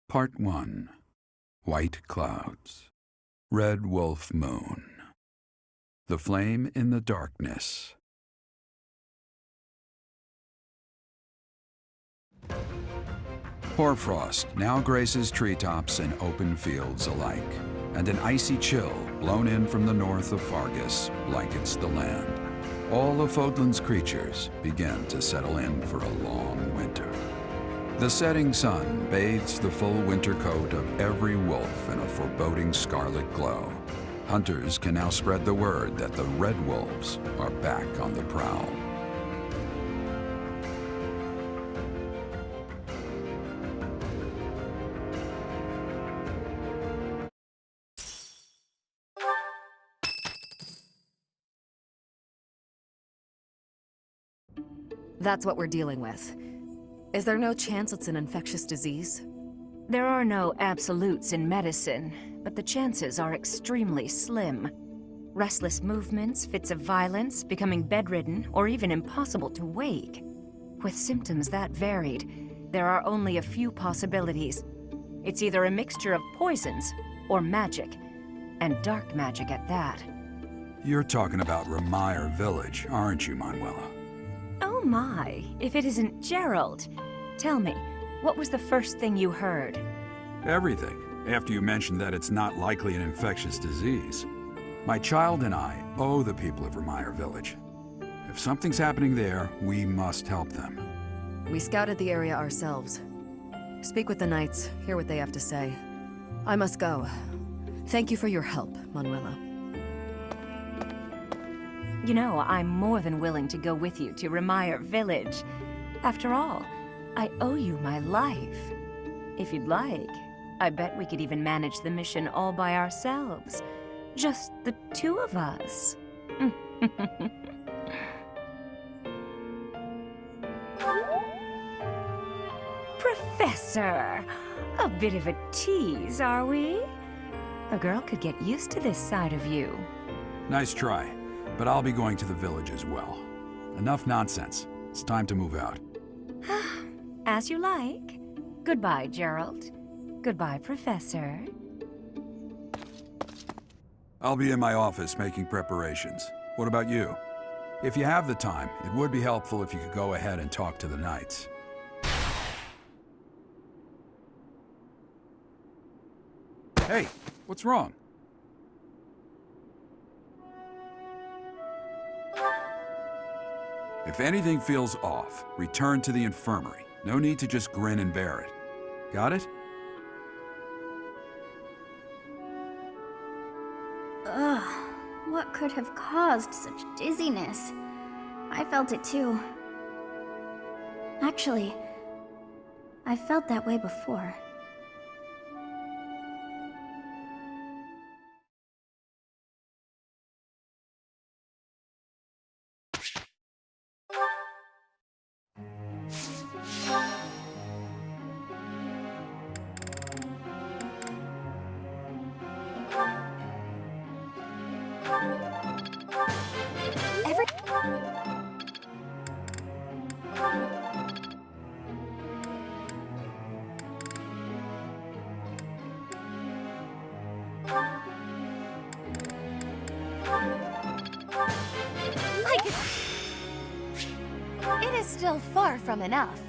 Part 1. White Clouds. Red Wolf Moon. The Flame in the Darkness. Hoarfrost now graces treetops and open fields alike, and an icy chill blown in from the north of Fargus blankets the land. All of Fodlan's creatures begin to settle in for a long winter. The setting sun bathes the full winter coat of every wolf in a foreboding scarlet glow. Hunters can now spread the word that the red wolves are back on the prowl. That's what we're dealing with. Is there no chance it's an infectious disease? There are no absolutes in medicine, but the chances are extremely slim. Restless movements, fits of violence, becoming bedridden, or even impossible to wake. With symptoms that varied, there are only a few possibilities. It's either a mixture of poisons or magic, and dark magic at that. You're talking about Remire Village, aren't you, Manuela? Oh my, if it isn't Jeralt. Tell me, what was the first thing you heard? Everything, after you mentioned that it's not likely an infectious disease. My child and I owe the people of Remire Village. If something's happening there, we must help them. We scouted the area ourselves. Speak with the knights, hear what they have to say. I must go. Thank you for your help, Manuela. You know, I'm more than willing to go with you to Remire Village. After all, I owe you my life. If you'd like, I bet we could even manage the mission all by ourselves. Just the two of us. Professor! A bit of a tease, are we? A girl could get used to this side of you. Nice try, but I'll be going to the village as well. Enough nonsense. It's time to move out. As you like. Goodbye, Jeralt. Goodbye, Professor. I'll be in my office making preparations. What about you? If you have the time, it would be helpful if you could go ahead and talk to the knights. Hey, what's wrong? If anything feels off, return to the infirmary. No need to just grin and bear it. Got it? Ugh, what could have caused such dizziness? I felt it too. Actually, I felt that way before. It is still far from enough.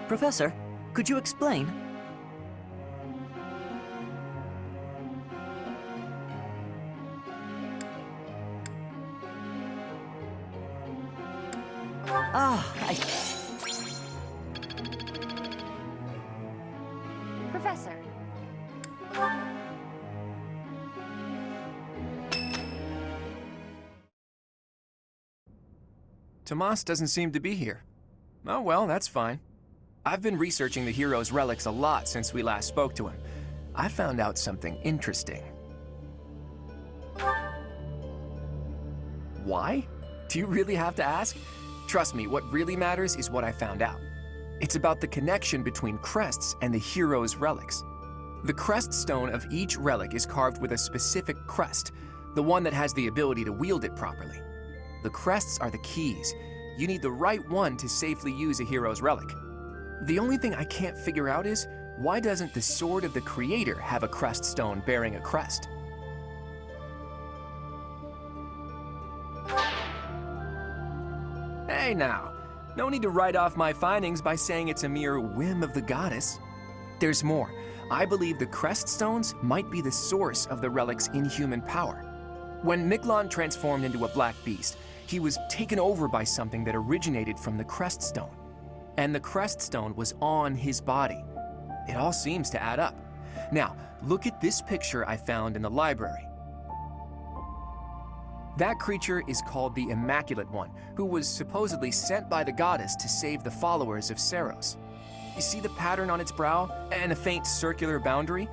Professor, could you explain? Professor. Tomas doesn't seem to be here. Oh well, that's fine. I've been researching the hero's relics a lot since we last spoke to him. I found out something interesting. Why? Do you really have to ask? Trust me, what really matters is what I found out. It's about the connection between crests and the hero's relics. The crest stone of each relic is carved with a specific crest, the one that has the ability to wield it properly. The crests are the keys. You need the right one to safely use a hero's relic. The only thing I can't figure out is, why doesn't the Sword of the Creator have a crest stone bearing a crest? Hey now, no need to write off my findings by saying it's a mere whim of the goddess. There's more. I believe the crest stones might be the source of the relic's inhuman power. When Miklon transformed into a black beast, he was taken over by something that originated from the crest stone. And the crest stone was on his body. It all seems to add up. Now, look at this picture I found in the library. That creature is called the Immaculate One, who was supposedly sent by the goddess to save the followers of Seiros. You see the pattern on its brow and a faint circular boundary?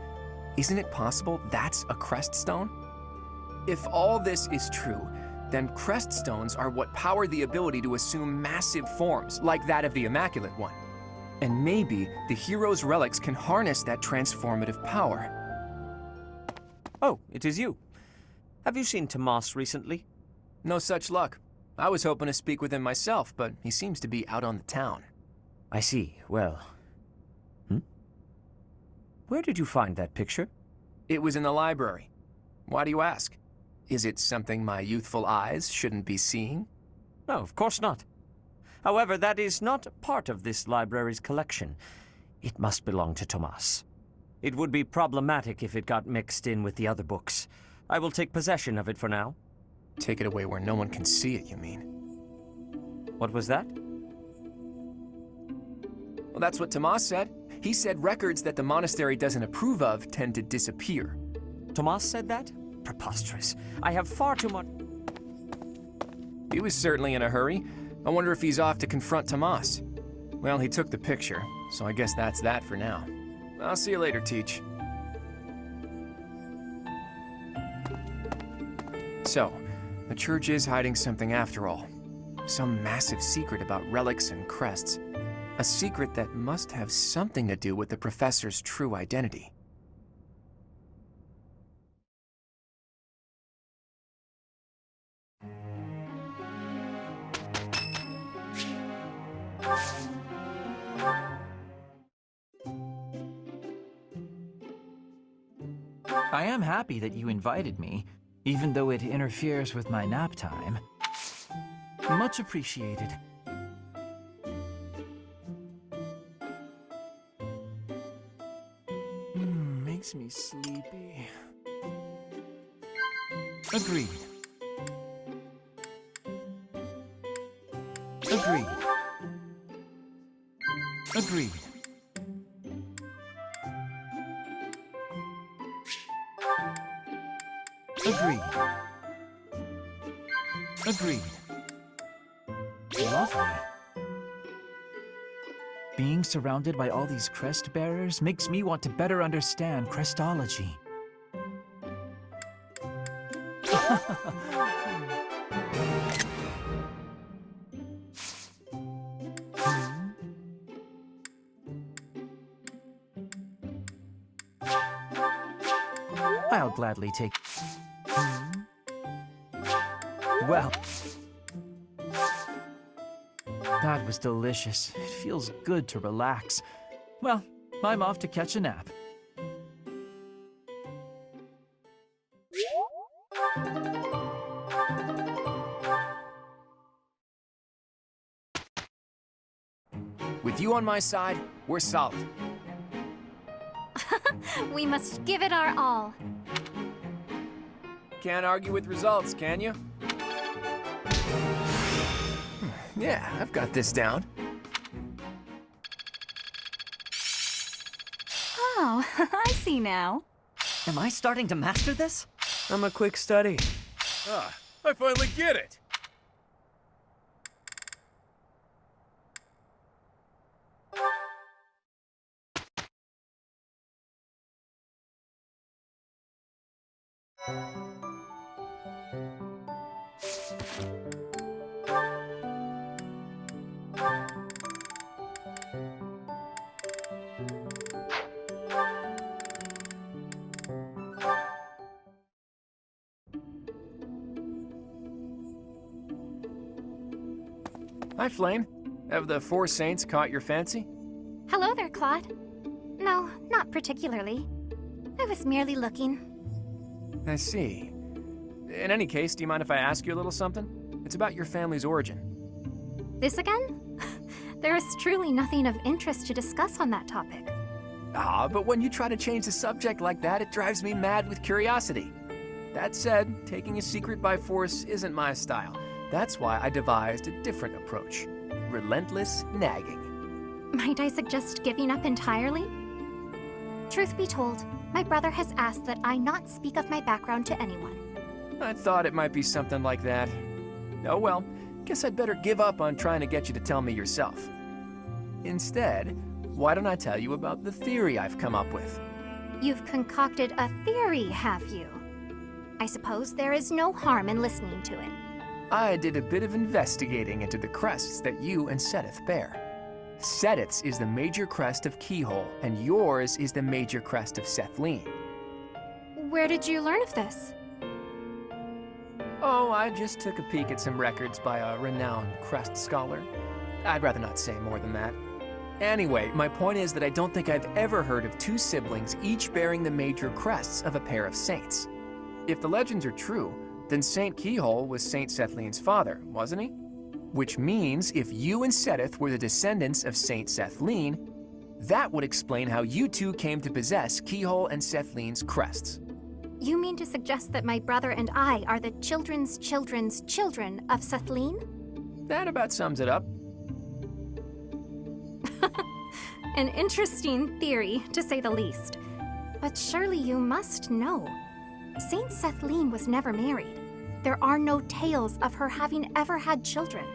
Isn't it possible that's a crest stone? If all this is true, then crest stones are what power the ability to assume massive forms, like that of the Immaculate One. And maybe the hero's relics can harness that transformative power. Oh, it is you. Have you seen Tomas recently? No such luck. I was hoping to speak with him myself, but he seems to be out on the town. I see. Well... Where did you find that picture? It was in the library. Why do you ask? Is it something my youthful eyes shouldn't be seeing? No, of course not. However, that is not part of this library's collection. It must belong to Tomas. It would be problematic if it got mixed in with the other books. I will take possession of it for now. Take it away where no one can see it, you mean? What was that? Well, that's what Tomas said. He said records that the monastery doesn't approve of tend to disappear. Tomas said that? Preposterous. I have far too much... He was certainly in a hurry. I wonder if he's off to confront Tomas. Well, he took the picture, so I guess that's that for now. I'll see you later, Teach. So, the church is hiding something after all. Some massive secret about relics and crests. A secret that must have something to do with the professor's true identity. I am happy that you invited me, even though it interferes with my nap time. Much appreciated. Makes me sleepy. Agreed. Agreed. Agreed. Agreed. Agreed. Lovely. Being surrounded by all these crest bearers makes me want to better understand crestology. I'll gladly take... Well... That was delicious. It feels good to relax. Well, I'm off to catch a nap. With you on my side, we're solid. We must give it our all. Can't argue with results, can you? Yeah, I've got this down. Oh, I see now. Am I starting to master this? I'm a quick study. Ah, I finally get it! Hi, Flame. Have the Four Saints caught your fancy? Hello there, Claude. No, not particularly. I was merely looking. I see. In any case, do you mind if I ask you a little something? It's about your family's origin. This again? There is truly nothing of interest to discuss on that topic. But when you try to change the subject like that, it drives me mad with curiosity. That said, taking a secret by force isn't my style. That's why I devised a different approach. Relentless nagging. Might I suggest giving up entirely? Truth be told, my brother has asked that I not speak of my background to anyone. I thought it might be something like that. Oh well, guess I'd better give up on trying to get you to tell me yourself. Instead, why don't I tell you about the theory I've come up with? You've concocted a theory, have you? I suppose there is no harm in listening to it. I did a bit of investigating into the crests that you and Seteth bear. Seteth's is the major crest of Keyhole, and yours is the major crest of Sethlene. Where did you learn of this? Oh, I just took a peek at some records by a renowned crest scholar. I'd rather not say more than that. Anyway, my point is that I don't think I've ever heard of two siblings each bearing the major crests of a pair of saints. If the legends are true, then Saint Keyhole was Saint Sethlene's father, wasn't he? Which means if you and Seteth were the descendants of Saint Sethlene, that would explain how you two came to possess Keyhole and Sethlene's crests. You mean to suggest that my brother and I are the children's children's children of Sethlene? That about sums it up. An interesting theory, to say the least. But surely you must know. Saint Sethlene was never married. There are no tales of her having ever had children.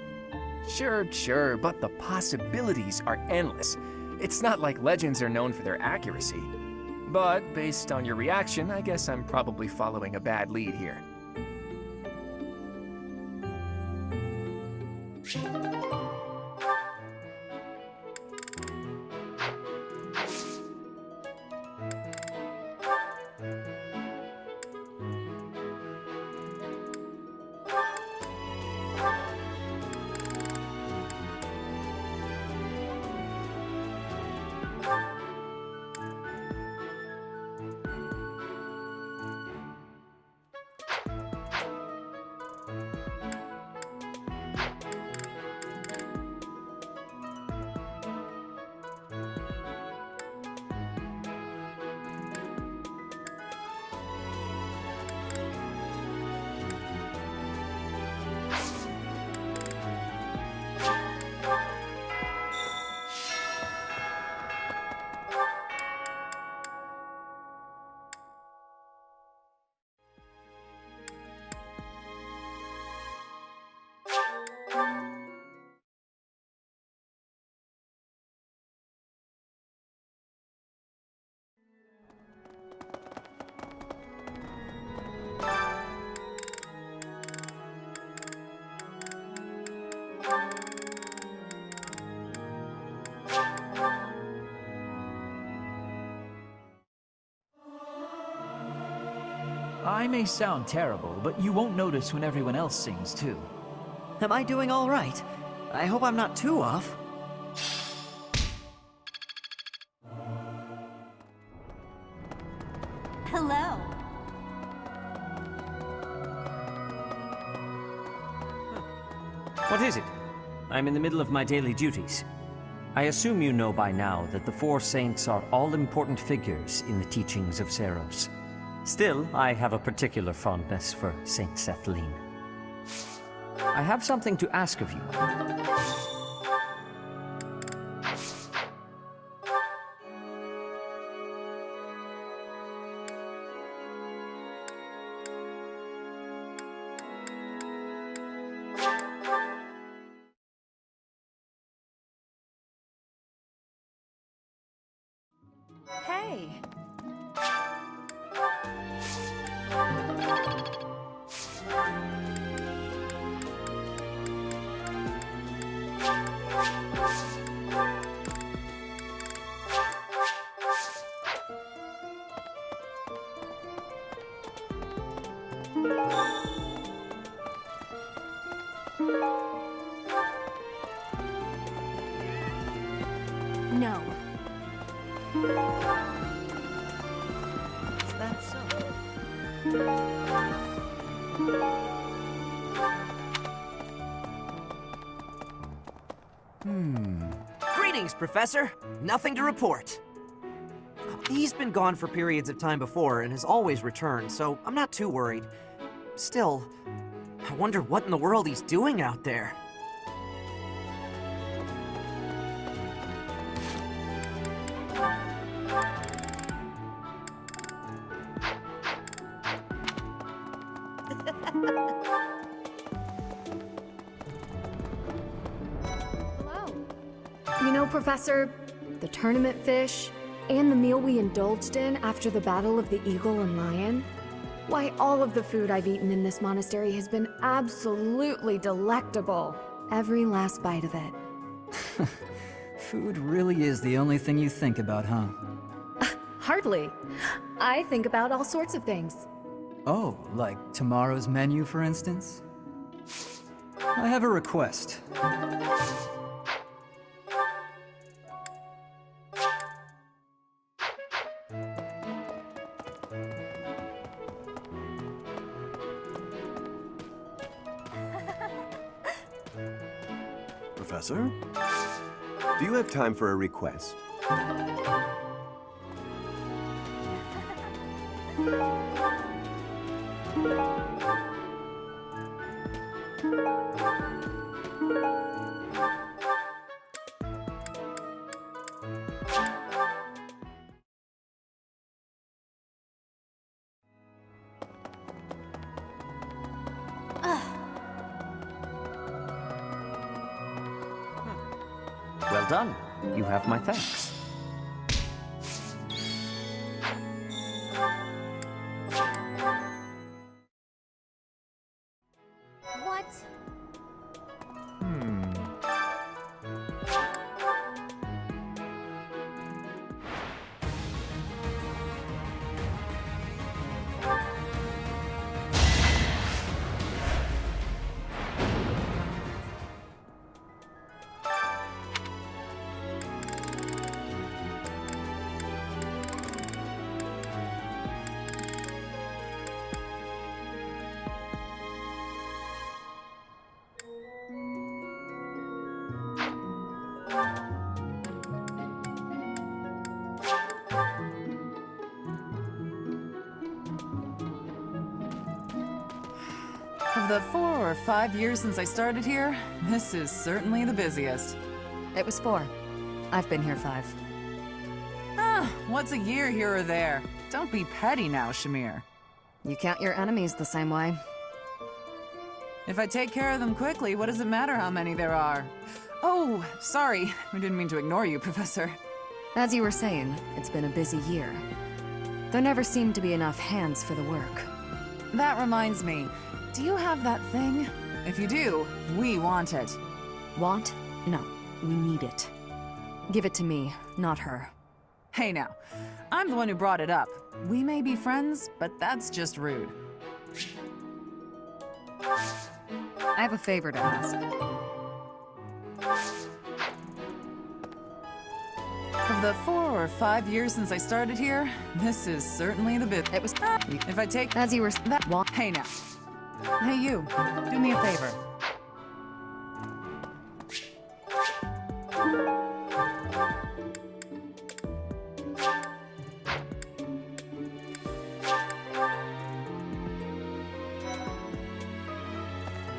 Sure, but the possibilities are endless. It's not like legends are known for their accuracy. But based on your reaction, I guess I'm probably following a bad lead here. I may sound terrible, but you won't notice when everyone else sings too. Am I doing all right? I hope I'm not too off. Hello. What is it? I'm in the middle of my daily duties. I assume you know by now that the Four Saints are all-important figures in the teachings of Seiros. Still, I have a particular fondness for Saint Sethlene. I have something to ask of you. Hey. No. Is that so? Greetings, Professor. Nothing to report. He's been gone for periods of time before and has always returned, so I'm not too worried. Still, I wonder what in the world he's doing out there. You know, Professor, the tournament fish, and the meal we indulged in after the Battle of the Eagle and Lion? Why, all of the food I've eaten in this monastery has been absolutely delectable. Every last bite of it. Food really is the only thing you think about, huh? Hardly. I think about all sorts of things. Oh, like tomorrow's menu, for instance? I have a request. Professor? Do you have time for a request? Well done. You have my thanks. What? Of the 4 or 5 years since I started here, this is certainly the busiest. It was 4. I've been here 5. Ah, what's a year here or there? Don't be petty now, Shamir. You count your enemies the same way. If I take care of them quickly, what does it matter how many there are? Oh, sorry. I didn't mean to ignore you, Professor. As you were saying, it's been a busy year. There never seemed to be enough hands for the work. That reminds me. Do you have that thing? If you do, we want it. Want? No. We need it. Give it to me, not her. Hey now, I'm the one who brought it up. We may be friends, but that's just rude. I have a favor to ask. Of the 4 or 5 years since I started here, this is certainly the bit. It was... If I take... As you were... That want... Hey now. Hey you, do me a favor.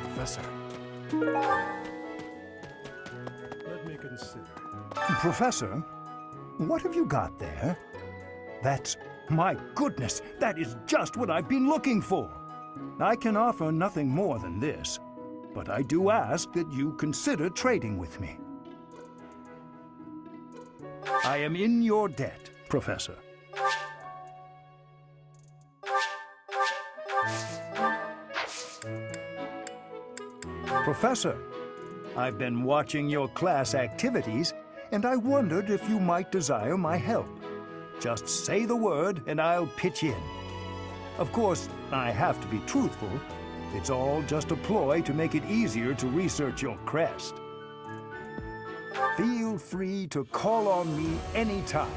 Professor. Let me consider. Professor, what have you got there? That's... my goodness, that is just what I've been looking for. I can offer nothing more than this, but I do ask that you consider trading with me. I am in your debt, Professor. Professor, I've been watching your class activities, and I wondered if you might desire my help. Just say the word, and I'll pitch in. Of course, I have to be truthful. It's all just a ploy to make it easier to research your crest. Feel free to call on me anytime.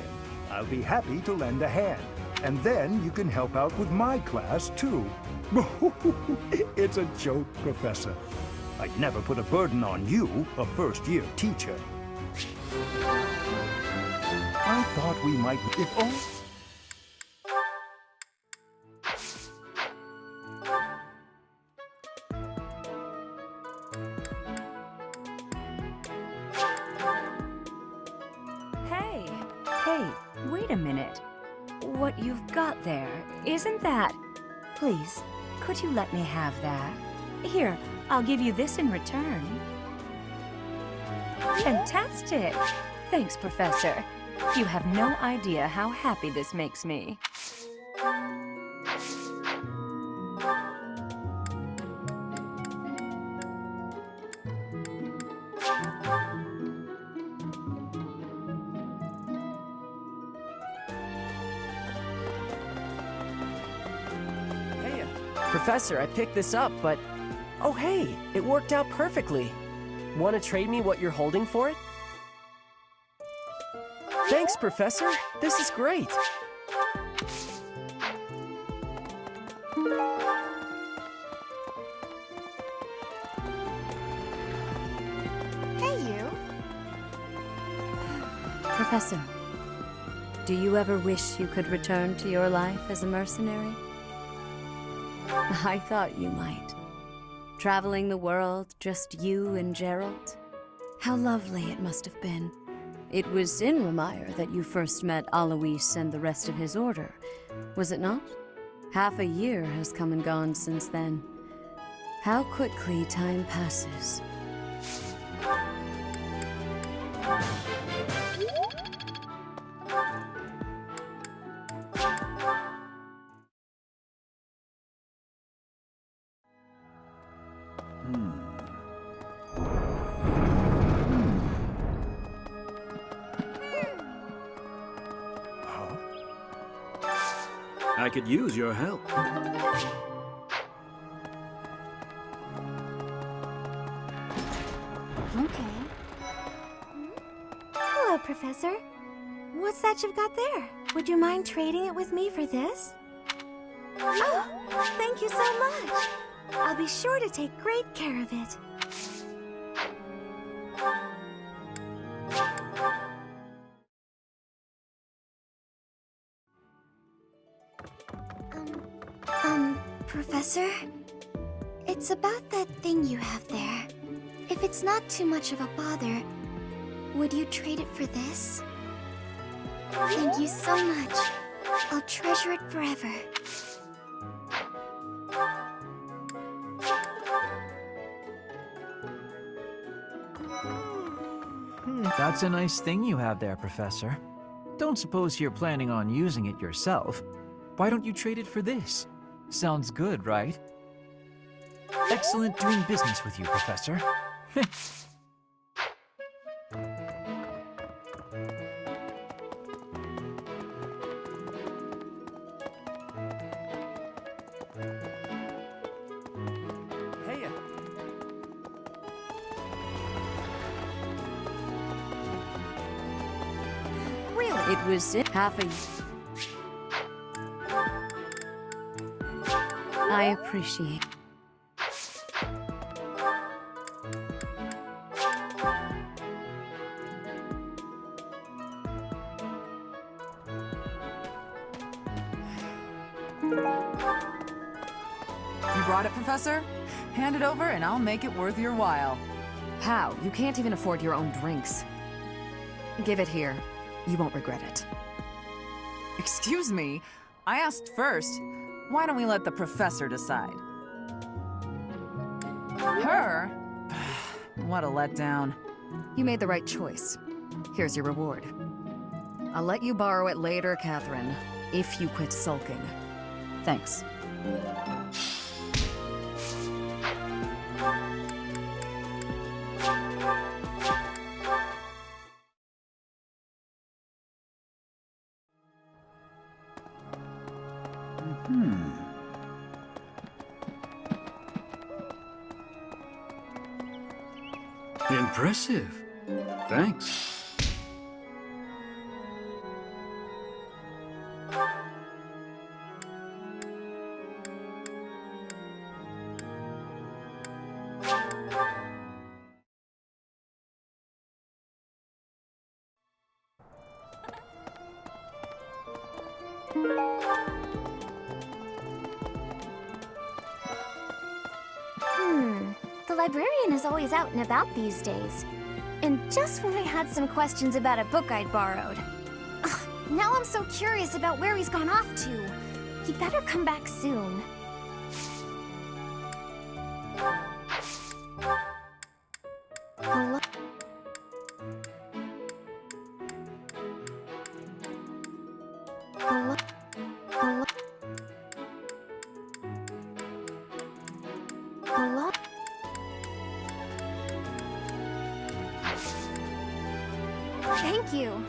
I'll be happy to lend a hand. And then you can help out with my class, too. It's a joke, Professor. I'd never put a burden on you, a first-year teacher. I thought we might... Hey, wait a minute. What you've got there, isn't that... Please, could you let me have that? Here, I'll give you this in return. Fantastic! Thanks, Professor. You have no idea how happy this makes me. Professor, I picked this up, but... Oh hey, it worked out perfectly. Want to trade me what you're holding for it? Thanks, Professor. This is great. Hey, you. Professor, do you ever wish you could return to your life as a mercenary? I thought you might. Traveling the world, just you and Jeralt. How lovely it must have been. It was in Remire that you first met Alois and the rest of his order, was it not? Half a year has come and gone since then. How quickly time passes. I could use your help. Okay. Hello, Professor. What's that you've got there? Would you mind trading it with me for this? Oh, thank you so much. I'll be sure to take great care of it. Professor? It's about that thing you have there. If it's not too much of a bother, would you trade it for this? Thank you so much. I'll treasure it forever. That's a nice thing you have there, Professor. Don't suppose you're planning on using it yourself. Why don't you trade it for this? Sounds good, right? Excellent doing business with you, Professor. Hey. Really? It was half a... I appreciate. You brought it, Professor? Hand it over and I'll make it worth your while. How? You can't even afford your own drinks. Give it here. You won't regret it. Excuse me? I asked first. Why don't we let the Professor decide? Her? What a letdown. You made the right choice. Here's your reward. I'll let you borrow it later, Catherine, if you quit sulking. Thanks. Impressive. Thanks. The librarian is always out and about these days. And just when I had some questions about a book I'd borrowed. Ugh, now I'm so curious about where he's gone off to. He better come back soon. Hello? Hello? Hello? Hello? Thank you.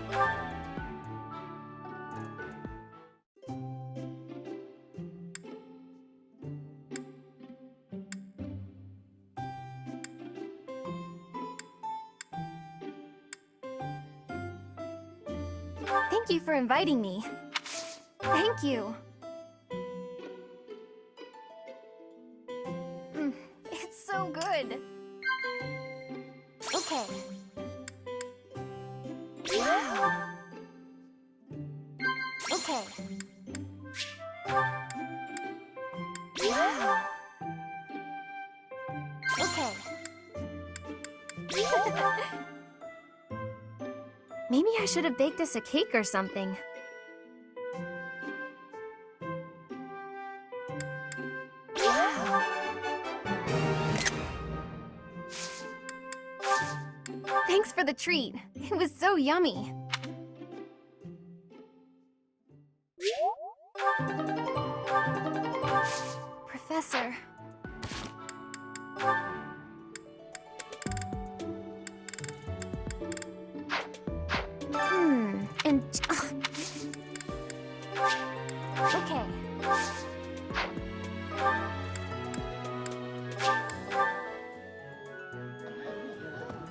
Thank you for inviting me. Thank you. It's so good. Okay. Wow. Okay. Wow. Okay. Maybe I should have baked us a cake or something. Wow. Thanks for the treat. It was so yummy. Professor. And... Okay.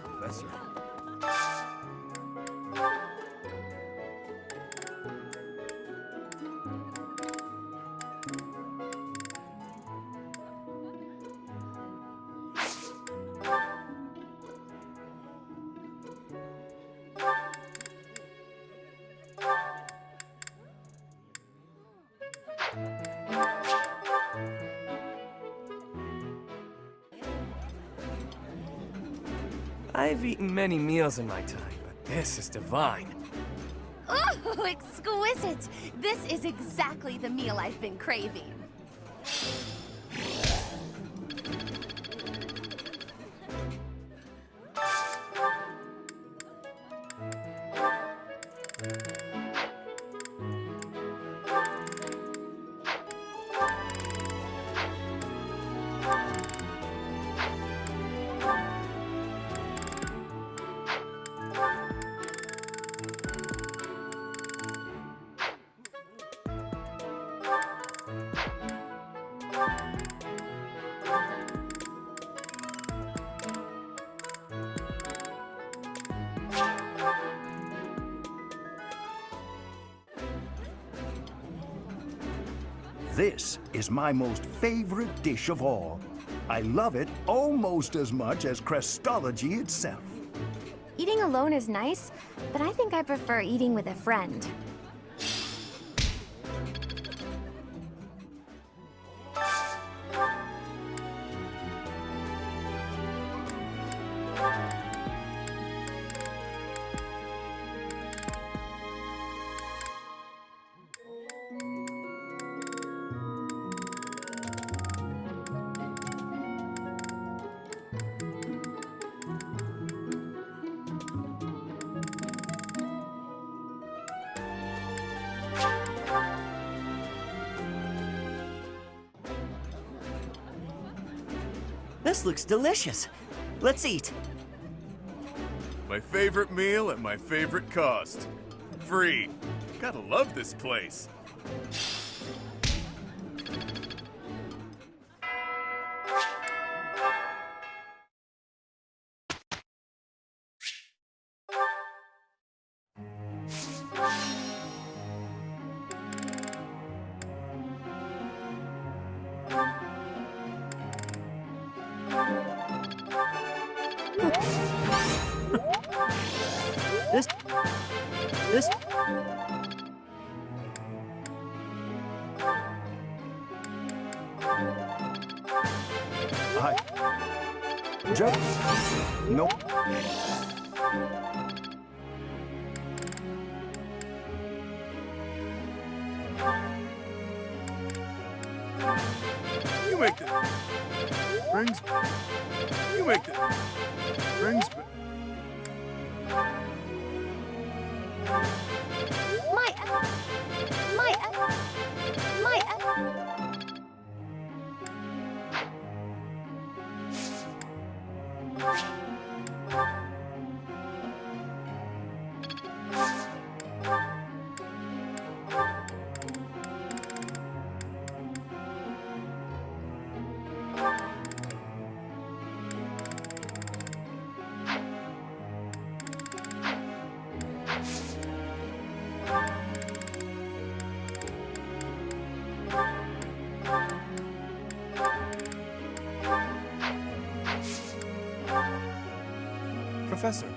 Professor. I've eaten many meals in my time, but this is divine. Oh, exquisite! This is exactly the meal I've been craving. This is my most favorite dish of all. I love it almost as much as Crestology itself. Eating alone is nice, but I think I prefer eating with a friend. This looks delicious. Let's eat. My favorite meal at my favorite cost. Free. Gotta love this place. This... Nope. You make the rings. You make the rings. Professor.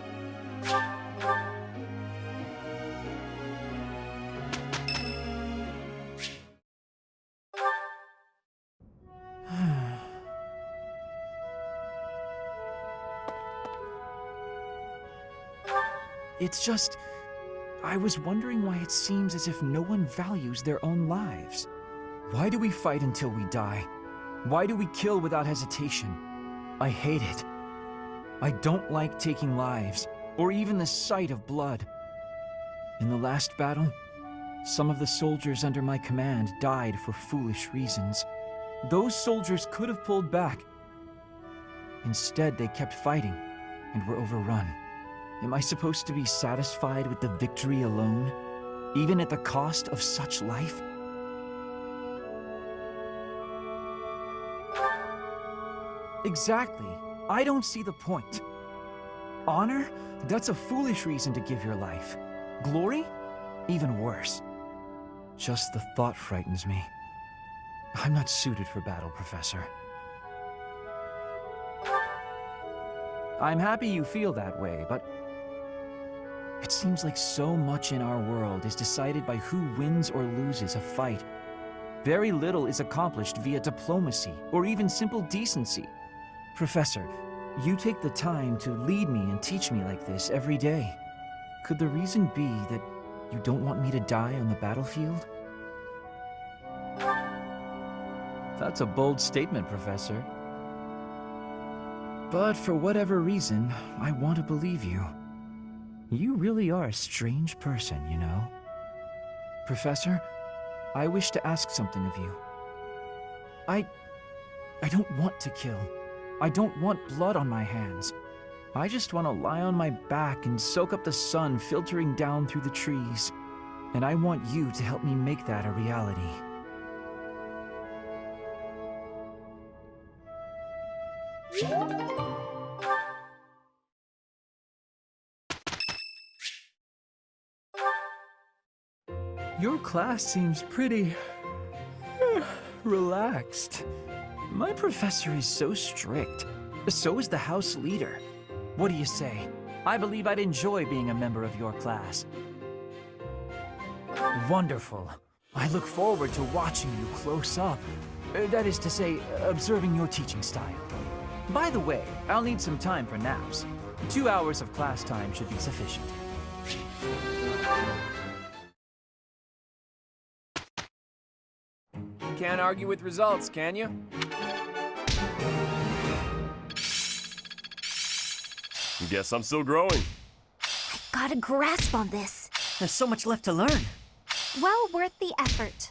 It's just... I was wondering why it seems as if no one values their own lives. Why do we fight until we die? Why do we kill without hesitation? I hate it. I don't like taking lives, or even the sight of blood. In the last battle, some of the soldiers under my command died for foolish reasons. Those soldiers could have pulled back. Instead, they kept fighting, and were overrun. Am I supposed to be satisfied with the victory alone, even at the cost of such life? Exactly. I don't see the point. Honor? That's a foolish reason to give your life. Glory? Even worse. Just the thought frightens me. I'm not suited for battle, Professor. I'm happy you feel that way, but it seems like so much in our world is decided by who wins or loses a fight. Very little is accomplished via diplomacy or even simple decency. Professor, you take the time to lead me and teach me like this every day. Could the reason be that you don't want me to die on the battlefield? That's a bold statement, Professor. But for whatever reason, I want to believe you. You really are a strange person, you know. Professor, I wish to ask something of you. I don't want to kill. I don't want blood on my hands. I just want to lie on my back and soak up the sun filtering down through the trees. And I want you to help me make that a reality. Your class seems pretty... relaxed. My professor is so strict. So is the house leader. What do you say? I believe I'd enjoy being a member of your class. Wonderful. I look forward to watching you close up. That is to say, observing your teaching style. By the way, I'll need some time for naps. 2 hours of class time should be sufficient. Can't argue with results, can you? Guess I'm still growing. Got a grasp on this. There's so much left to learn. Well worth the effort.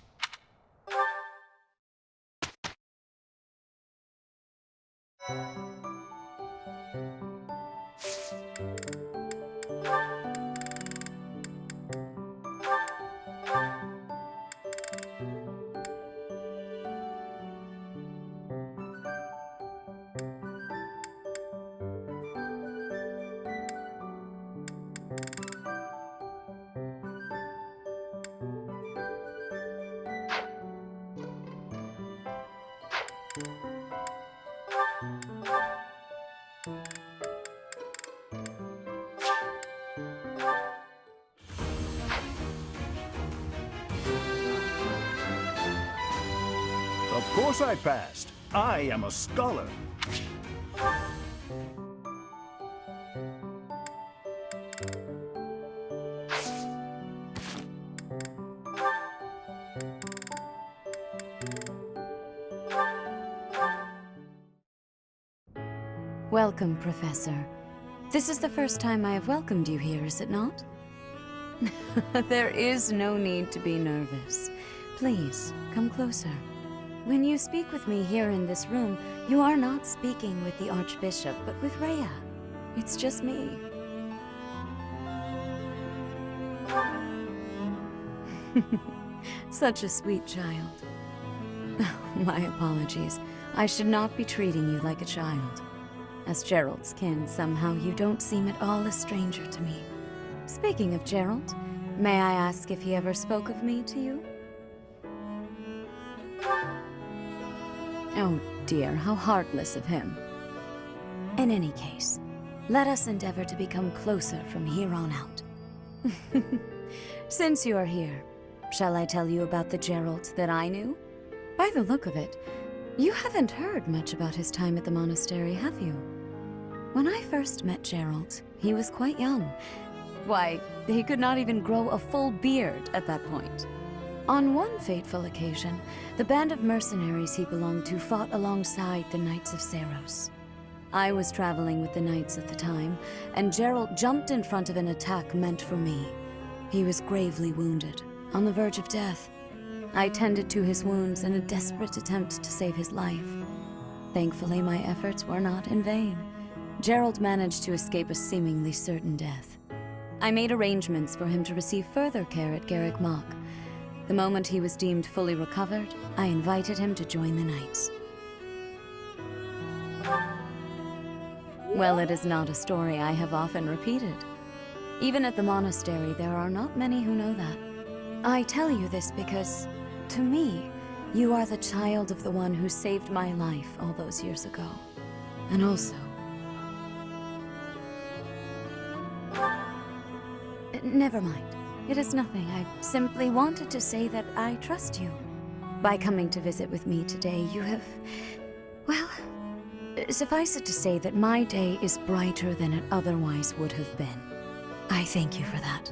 course I passed. I am a scholar. Welcome, Professor. This is the first time I have welcomed you here, is it not? There is no need to be nervous. Please, come closer. When you speak with me here in this room, you are not speaking with the Archbishop, but with Rhea. It's just me. Such a sweet child. My apologies. I should not be treating you like a child. As Jeralt's kin, somehow you don't seem at all a stranger to me. Speaking of Jeralt, may I ask if he ever spoke of me to you? Oh dear, how heartless of him. In any case, let us endeavor to become closer from here on out. Since you are here, shall I tell you about the Jeralt that I knew? By the look of it, you haven't heard much about his time at the monastery, have you? When I first met Jeralt, he was quite young. Why, he could not even grow a full beard at that point. On one fateful occasion, the band of mercenaries he belonged to fought alongside the Knights of Seiros. I was traveling with the Knights at the time, and Jeralt jumped in front of an attack meant for me. He was gravely wounded, on the verge of death. I tended to his wounds in a desperate attempt to save his life. Thankfully, my efforts were not in vain. Jeralt managed to escape a seemingly certain death. I made arrangements for him to receive further care at Garrick Mach. The moment he was deemed fully recovered, I invited him to join the Knights. Well, it is not a story I have often repeated. Even at the monastery, there are not many who know that. I tell you this because, to me, you are the child of the one who saved my life all those years ago. And also... Never mind. It is nothing. I simply wanted to say that I trust you. By coming to visit with me today, you have... well, suffice it to say that my day is brighter than it otherwise would have been. I thank you for that.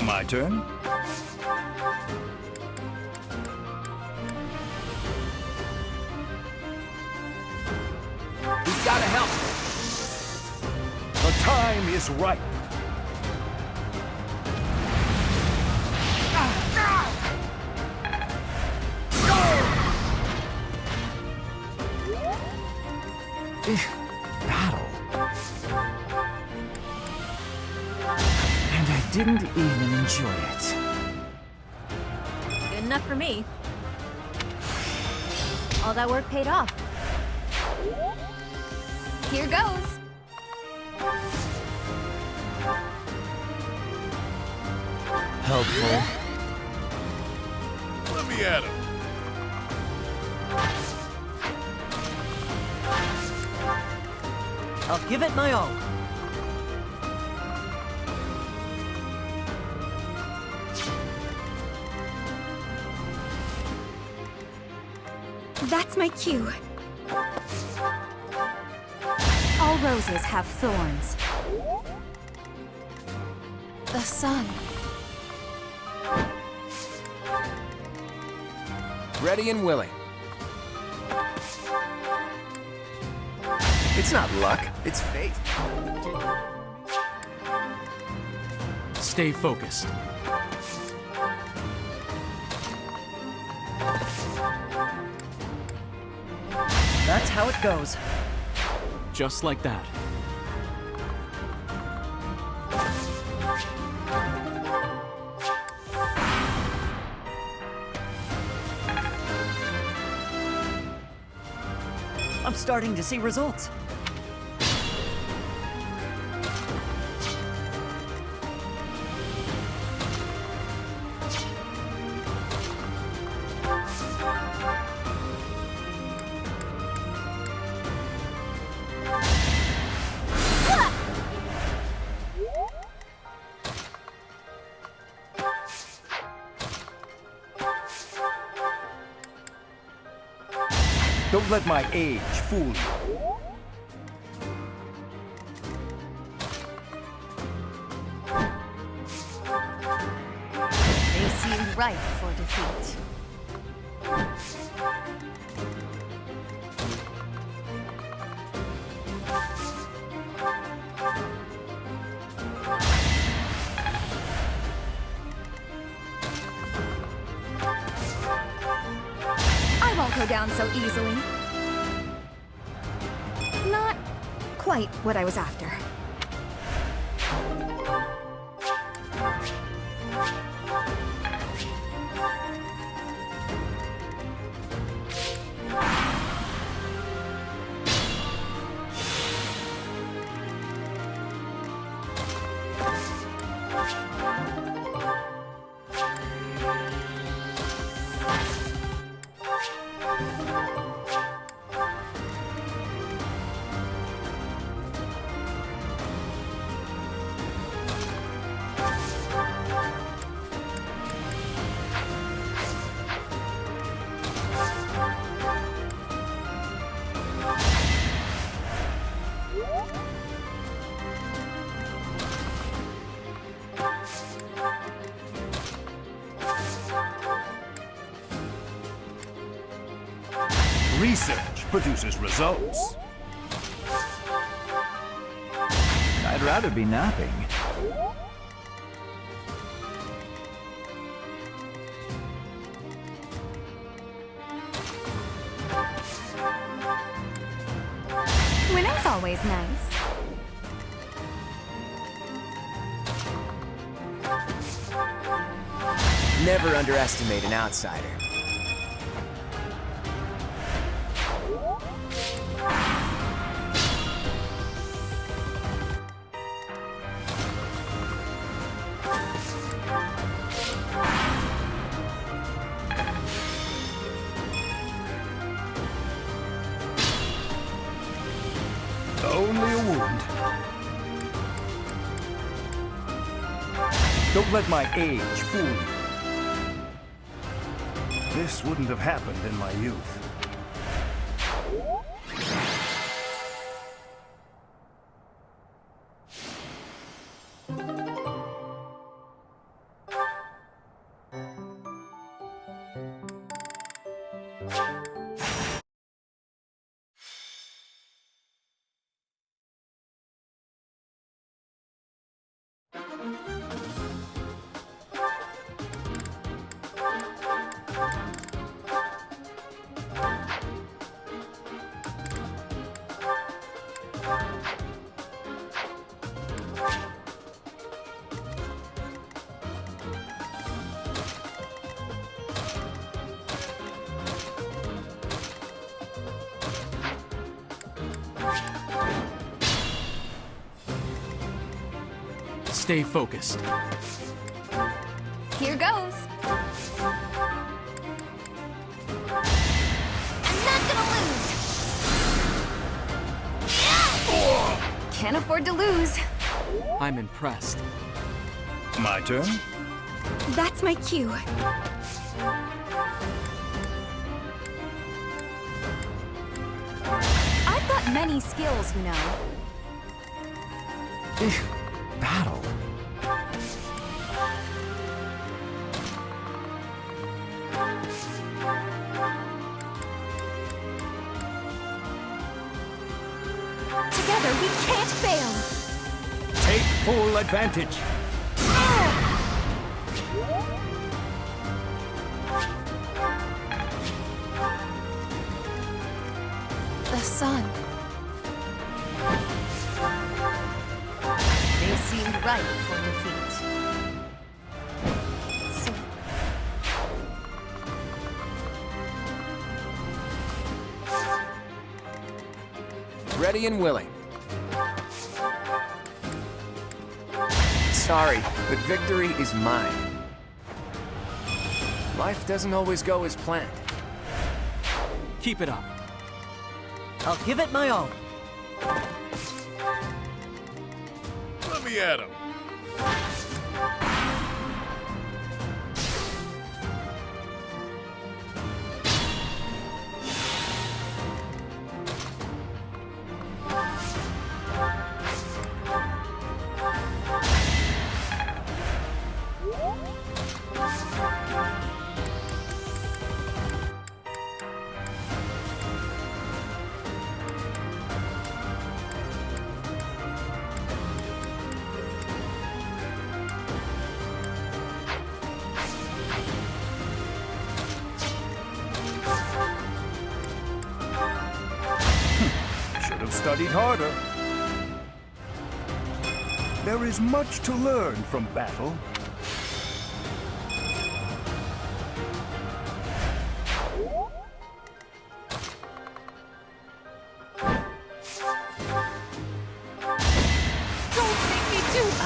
My turn? We've gotta help. The time is right. Battle. And I didn't even enjoy it. Good enough for me. All that work paid off. Here goes. Helpful. Let me at him. I'll give it my all. That's my cue. All roses have thorns. The sun. Ready and willing. It's not luck, it's fate. Stay focused. That's how it goes. Just like that. I'm starting to see results. Don't let my age fool you. They seemed ripe for defeat. I won't go down so easily. Not quite what I was after. Research produces results. I'd rather be napping. Winning's always nice. Never underestimate an outsider. Only a wound. Don't let my age fool you. This wouldn't have happened in my youth. Stay focused. Here goes. I'm not gonna lose! Can't afford to lose. I'm impressed. My turn? That's my cue. I've got many skills, you know. Battle. Together, we can't fail. Take full advantage. The sun. They seemed right for defeat. So, Ready and willing. Sorry, but victory is mine. Life doesn't always go as planned. Keep it up. I'll give it my all. Let me at him. Should have studied harder. There is much to learn from battle.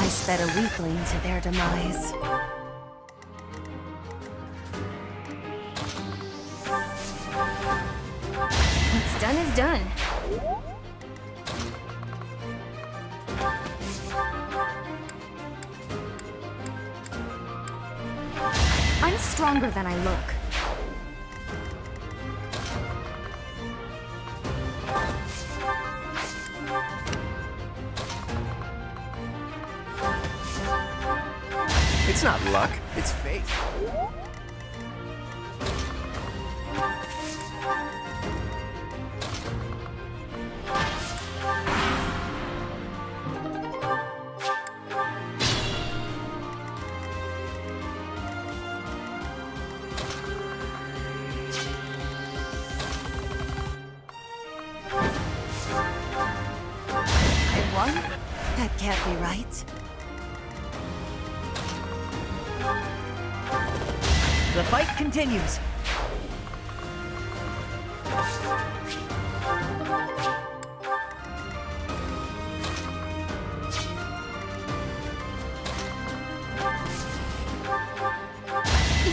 I sped a weakling to their demise. What's done is done. I'm stronger than I look. It's not luck, it's fate. I won? That can't be right. The fight continues.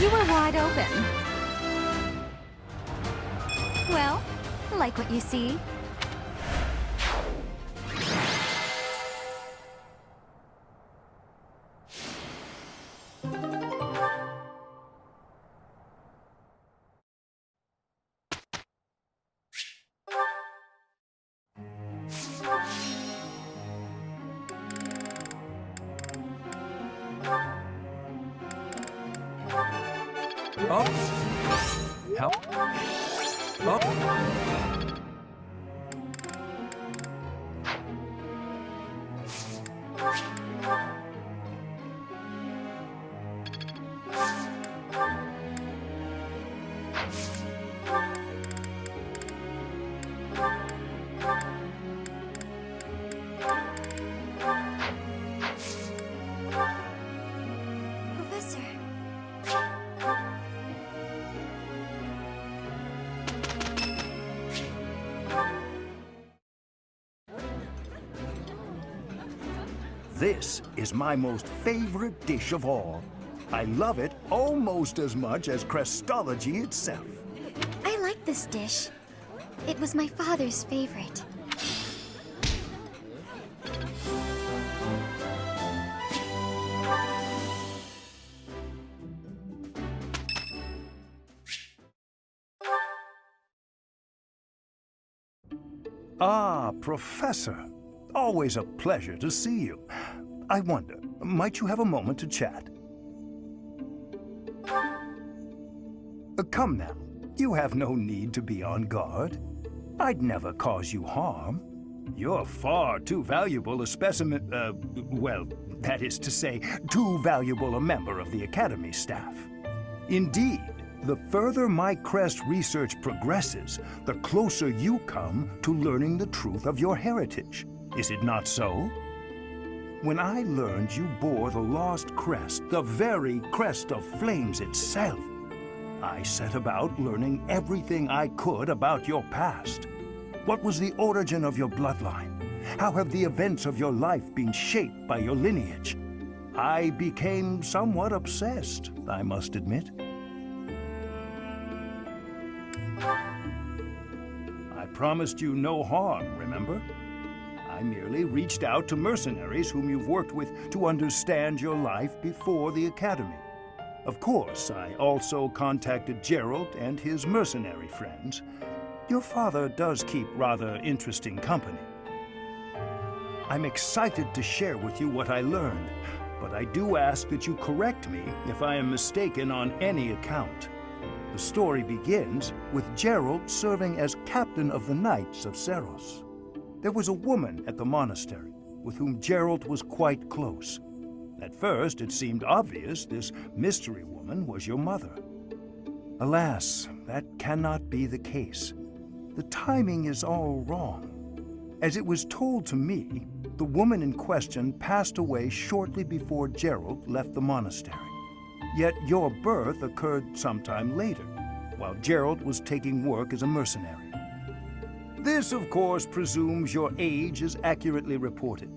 You were wide open. Well, like what you see. Oh. Help. Oh. Professor. This is my most favorite dish of all. I love it almost as much as Crestology itself. I like this dish. It was my father's favorite. Ah, Professor. Always a pleasure to see you. I wonder, might you have a moment to chat? Come now. You have no need to be on guard. I'd never cause you harm. You're far too valuable a specimen, well, that is to say, too valuable a member of the Academy staff. Indeed, the further my crest research progresses, the closer you come to learning the truth of your heritage. Is it not so? When I learned you bore the lost crest, the very crest of flames itself, I set about learning everything I could about your past. What was the origin of your bloodline? How have the events of your life been shaped by your lineage? I became somewhat obsessed, I must admit. I promised you no harm, remember? I merely reached out to mercenaries whom you've worked with to understand your life before the Academy. Of course, I also contacted Jeralt and his mercenary friends. Your father does keep rather interesting company. I'm excited to share with you what I learned, but I do ask that you correct me if I am mistaken on any account. The story begins with Jeralt serving as captain of the Knights of Seros. There was a woman at the monastery with whom Jeralt was quite close. At first, it seemed obvious this mystery woman was your mother. Alas, that cannot be the case. The timing is all wrong. As it was told to me, the woman in question passed away shortly before Jeralt left the monastery. Yet your birth occurred sometime later, while Jeralt was taking work as a mercenary. This, of course, presumes your age is accurately reported.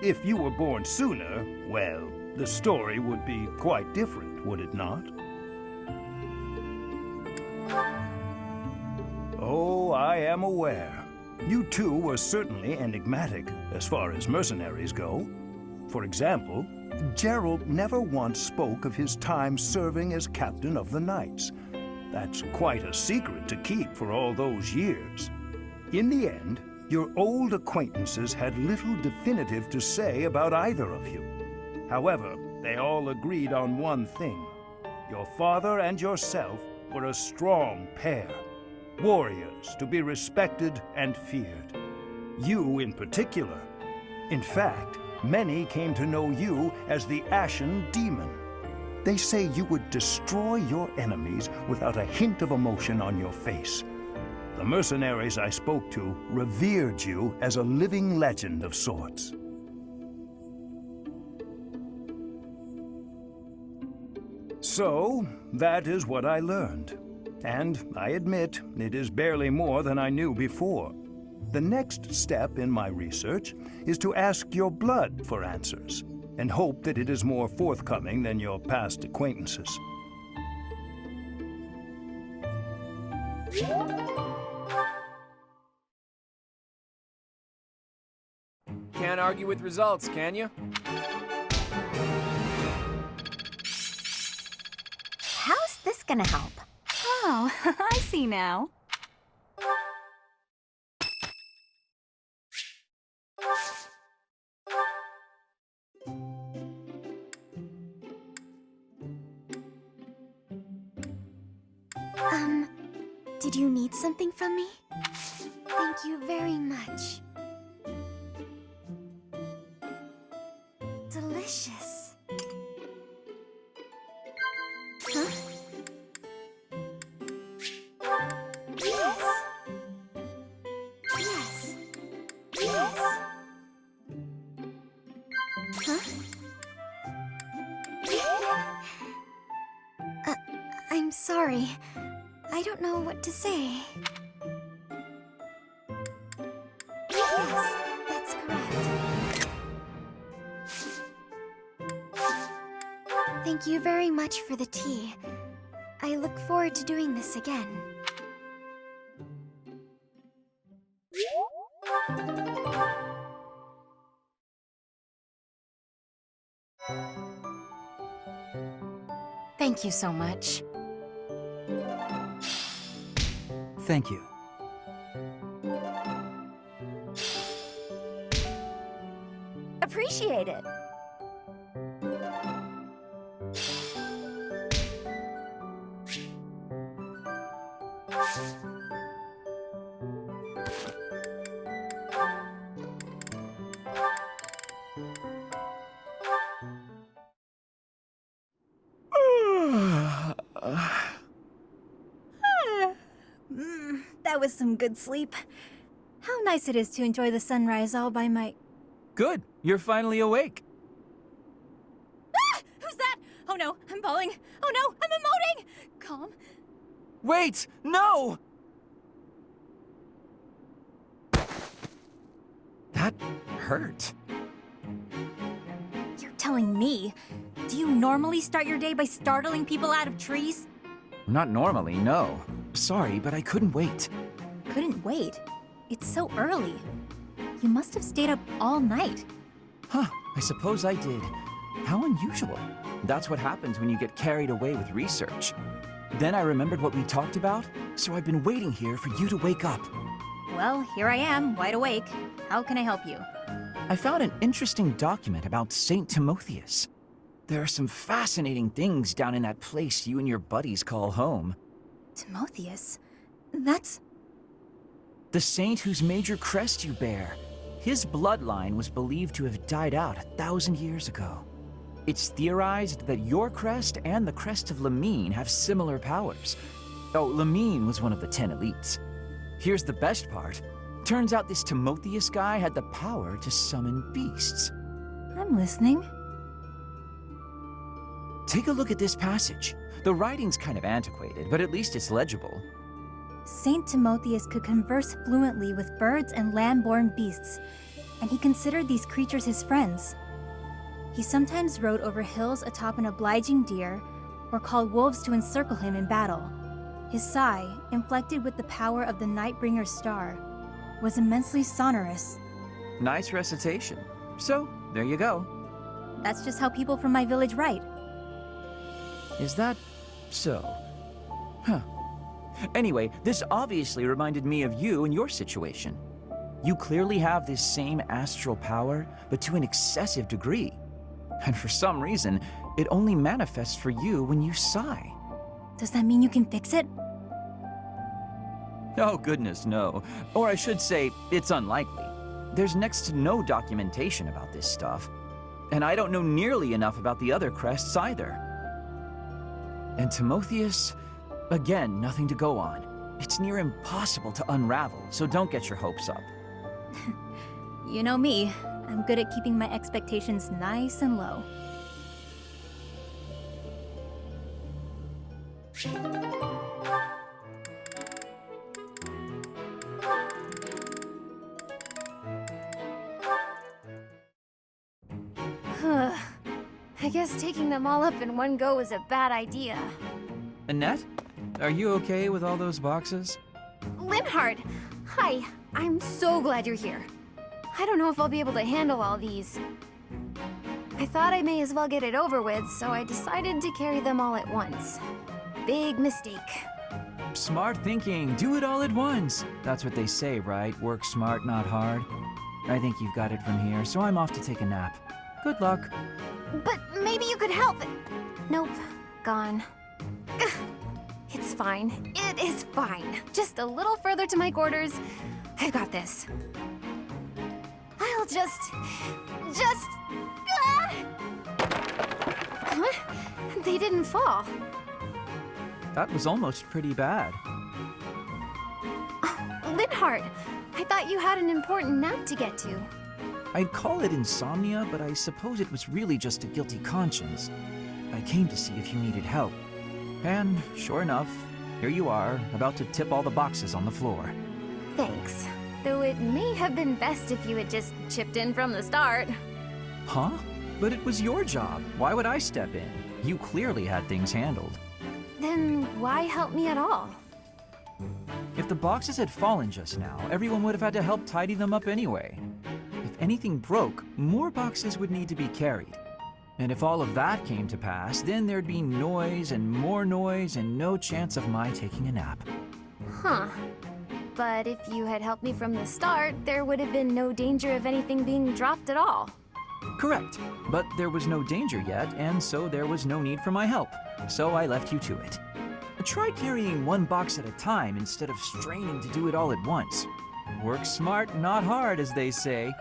If you were born sooner, well, the story would be quite different, would it not? Oh, I am aware. You too were certainly enigmatic as far as mercenaries go. For example, Jeralt never once spoke of his time serving as captain of the Knights. That's quite a secret to keep for all those years. In the end, your old acquaintances had little definitive to say about either of you. However, they all agreed on one thing. Your father and yourself were a strong pair, warriors to be respected and feared. You in particular. In fact, many came to know you as the Ashen Demon. They say you would destroy your enemies without a hint of emotion on your face. The mercenaries I spoke to revered you as a living legend of sorts. So, that is what I learned. And I admit, it is barely more than I knew before. The next step in my research is to ask your blood for answers, and hope that it is more forthcoming than your past acquaintances. Can't argue with results, can you? How's this gonna help? Oh, I see now. Did you need something from me? Thank you very much. Delicious. Huh? Yes. Yes. Yes. Huh? I'm sorry. I don't know what to say. Yes, that's correct. Thank you very much for the tea. I look forward to doing this again. Thank you so much. Thank you. Appreciate it. That was some good sleep. How nice it is to enjoy the sunrise all by my... Good. You're finally awake. Ah! Who's that? Oh no, I'm falling. Oh no, I'm emoting! Calm. Wait! No! That hurt. You're telling me? Do you normally start your day by startling people out of trees? Not normally, no. Sorry, but I couldn't wait. Couldn't wait? It's so early. You must have stayed up all night. Huh, I suppose I did. How unusual. That's what happens when you get carried away with research. Then I remembered what we talked about, so I've been waiting here for you to wake up. Well, here I am, wide awake. How can I help you? I found an interesting document about Saint Timotheus. There are some fascinating things down in that place you and your buddies call home. Timotheus? That's... the saint whose major crest you bear. His bloodline was believed to have died out 1,000 years ago. It's theorized that your crest and the crest of Lamine have similar powers. Oh, Lamine was one of the 10 elites. Here's the best part. Turns out this Timotheus guy had the power to summon beasts. I'm listening. Take a look at this passage. The writing's kind of antiquated, but at least it's legible. Saint Timotheus could converse fluently with birds and land-born beasts, and he considered these creatures his friends. He sometimes rode over hills atop an obliging deer, or called wolves to encircle him in battle. His sigh, inflected with the power of the Nightbringer's star, was immensely sonorous. Nice recitation. So, there you go. That's just how people from my village write. Is that so? Huh. Anyway, this obviously reminded me of you and your situation. You clearly have this same astral power, but to an excessive degree. And for some reason, it only manifests for you when you sigh. Does that mean you can fix it? Oh goodness, no. Or I should say, it's unlikely. There's next to no documentation about this stuff. And I don't know nearly enough about the other crests either. And Timotheus, again, nothing to go on. It's near impossible to unravel, so don't get your hopes up. You know me. I'm good at keeping my expectations nice and low. I guess taking them all up in one go is a bad idea. Annette? Are you okay with all those boxes? Linhard! Hi, I'm so glad you're here. I don't know if I'll be able to handle all these. I thought I may as well get it over with, so I decided to carry them all at once. Big mistake. Smart thinking. Do it all at once. That's what they say, right? Work smart, not hard. I think you've got it from here, so I'm off to take a nap. Good luck. But maybe you could help. Nope, gone. Ugh. It's fine. It is fine. Just a little further to my quarters. I've got this. I'll just... Huh? They didn't fall. That was almost pretty bad. Linhard, I thought you had an important nap to get to. I'd call it insomnia, but I suppose it was really just a guilty conscience. I came to see if you needed help. And, sure enough, here you are, about to tip all the boxes on the floor. Thanks. Though it may have been best if you had just chipped in from the start. Huh? But it was your job. Why would I step in? You clearly had things handled. Then why help me at all? If the boxes had fallen just now, everyone would have had to help tidy them up anyway. If anything broke, more boxes would need to be carried. And if all of that came to pass, then there'd be noise and more noise and no chance of my taking a nap. Huh. But if you had helped me from the start, there would have been no danger of anything being dropped at all. Correct. But there was no danger yet, and so there was no need for my help. So I left you to it. Try carrying one box at a time instead of straining to do it all at once. Work smart, not hard, as they say.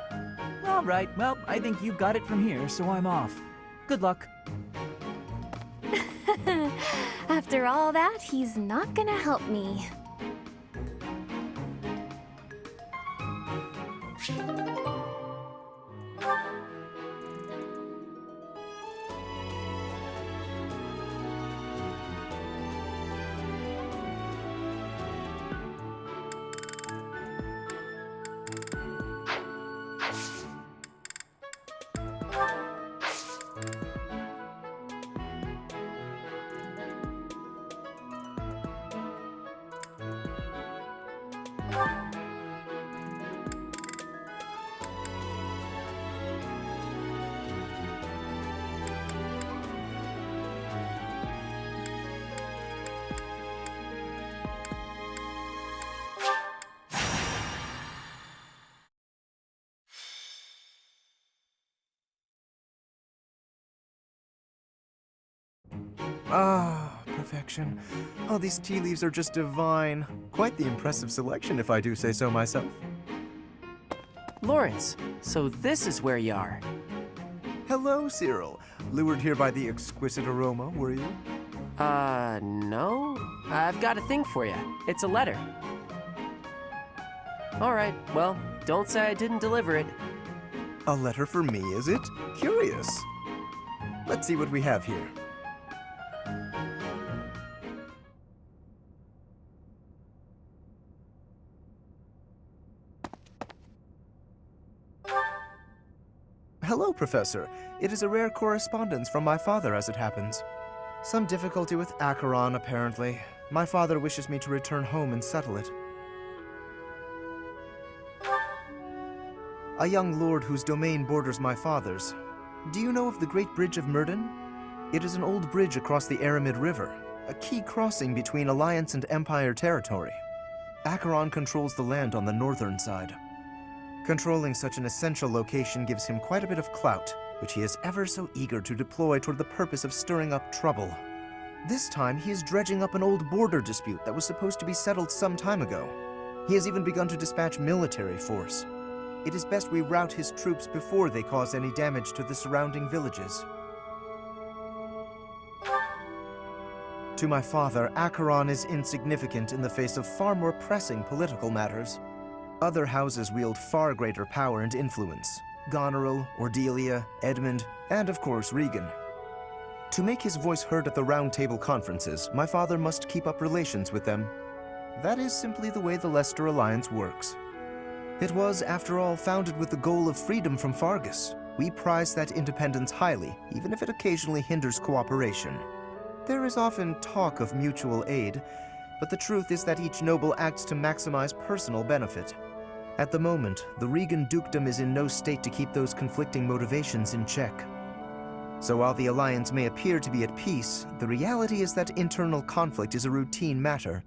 All right, well, I think you've got it from here, so I'm off. Good luck. After all that, he's not gonna help me. Ah, perfection. Oh, these tea leaves are just divine. Quite the impressive selection, if I do say so myself. Lawrence, so this is where you are. Hello, Cyril. Lured here by the exquisite aroma, were you? No. I've got a thing for you. It's a letter. All right, well, don't say I didn't deliver it. A letter for me, is it? Curious. Let's see what we have here. Hello, Professor. It is a rare correspondence from my father, as it happens. Some difficulty with Acheron, apparently. My father wishes me to return home and settle it. A young lord whose domain borders my father's. Do you know of the Great Bridge of Myrden? It is an old bridge across the Aramid River, a key crossing between Alliance and Empire territory. Acheron controls the land on the northern side. Controlling such an essential location gives him quite a bit of clout, which he is ever so eager to deploy toward the purpose of stirring up trouble. This time, he is dredging up an old border dispute that was supposed to be settled some time ago. He has even begun to dispatch military force. It is best we rout his troops before they cause any damage to the surrounding villages. To my father, Acheron is insignificant in the face of far more pressing political matters. Other houses wield far greater power and influence. Goneril, Ordelia, Edmund, and of course Regan. To make his voice heard at the Round Table conferences, my father must keep up relations with them. That is simply the way the Leicester Alliance works. It was, after all, founded with the goal of freedom from Fargus. We prize that independence highly, even if it occasionally hinders cooperation. There is often talk of mutual aid, but the truth is that each noble acts to maximize personal benefit. At the moment, the Regan dukedom is in no state to keep those conflicting motivations in check. So while the Alliance may appear to be at peace, the reality is that internal conflict is a routine matter.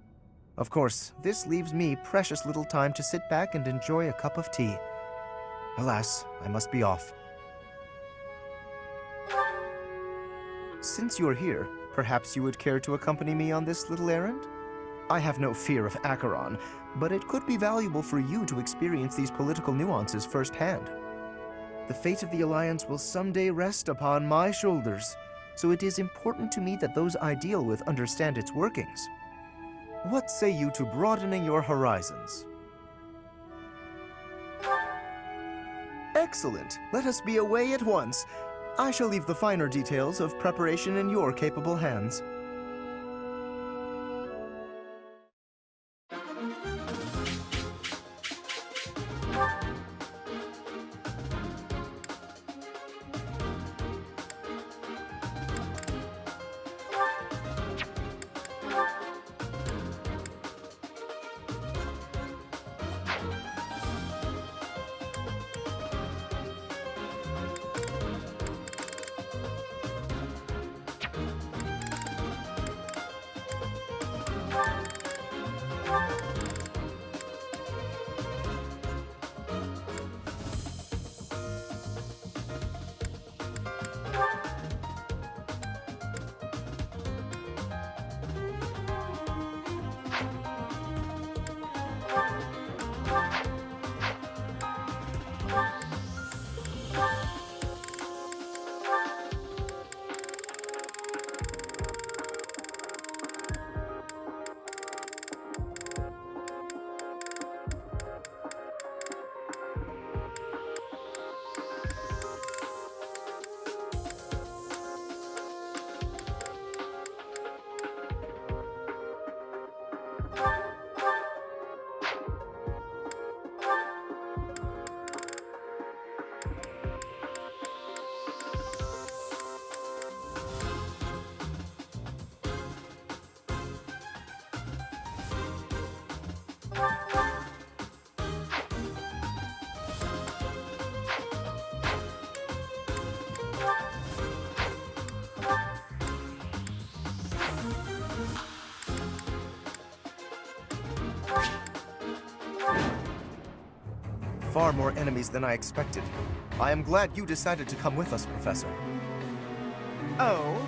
Of course, this leaves me precious little time to sit back and enjoy a cup of tea. Alas, I must be off. Since you're here, perhaps you would care to accompany me on this little errand? I have no fear of Acheron, but it could be valuable for you to experience these political nuances firsthand. The fate of the Alliance will someday rest upon my shoulders, so it is important to me that those I deal with understand its workings. What say you to broadening your horizons? Excellent! Let us be away at once. I shall leave the finer details of preparation in your capable hands. far more enemies than I expected. I am glad you decided to come with us, Professor. Oh?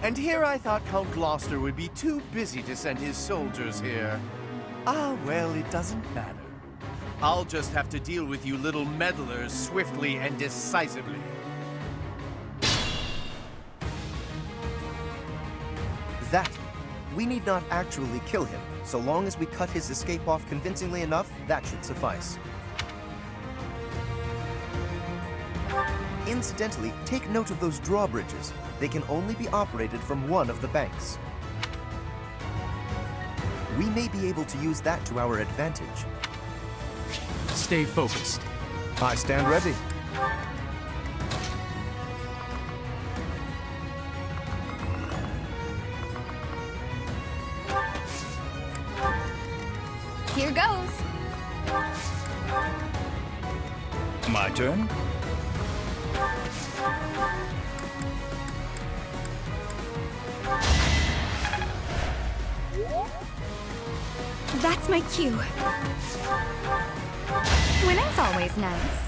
And here I thought Count Gloucester would be too busy to send his soldiers here. Ah, well, it doesn't matter. I'll just have to deal with you little meddlers swiftly and decisively. That. We need not actually kill him. So long as we cut his escape off convincingly enough, that should suffice. Incidentally, take note of those drawbridges. They can only be operated from one of the banks. We may be able to use that to our advantage. Stay focused. I stand ready. Here goes. My turn? That's my cue. Winning's always nice.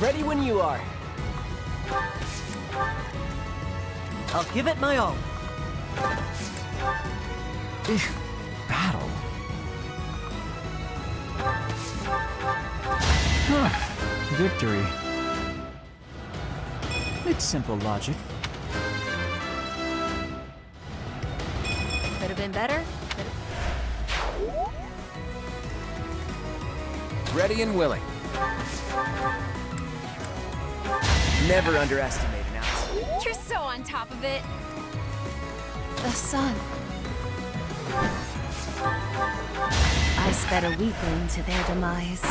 Ready when you are. I'll give it my all. Battle? Huh. Victory. It's simple logic. Could have been better. Ready and willing. Never underestimate an ounce. You're so on top of it. The sun. I sped a weakling to their demise.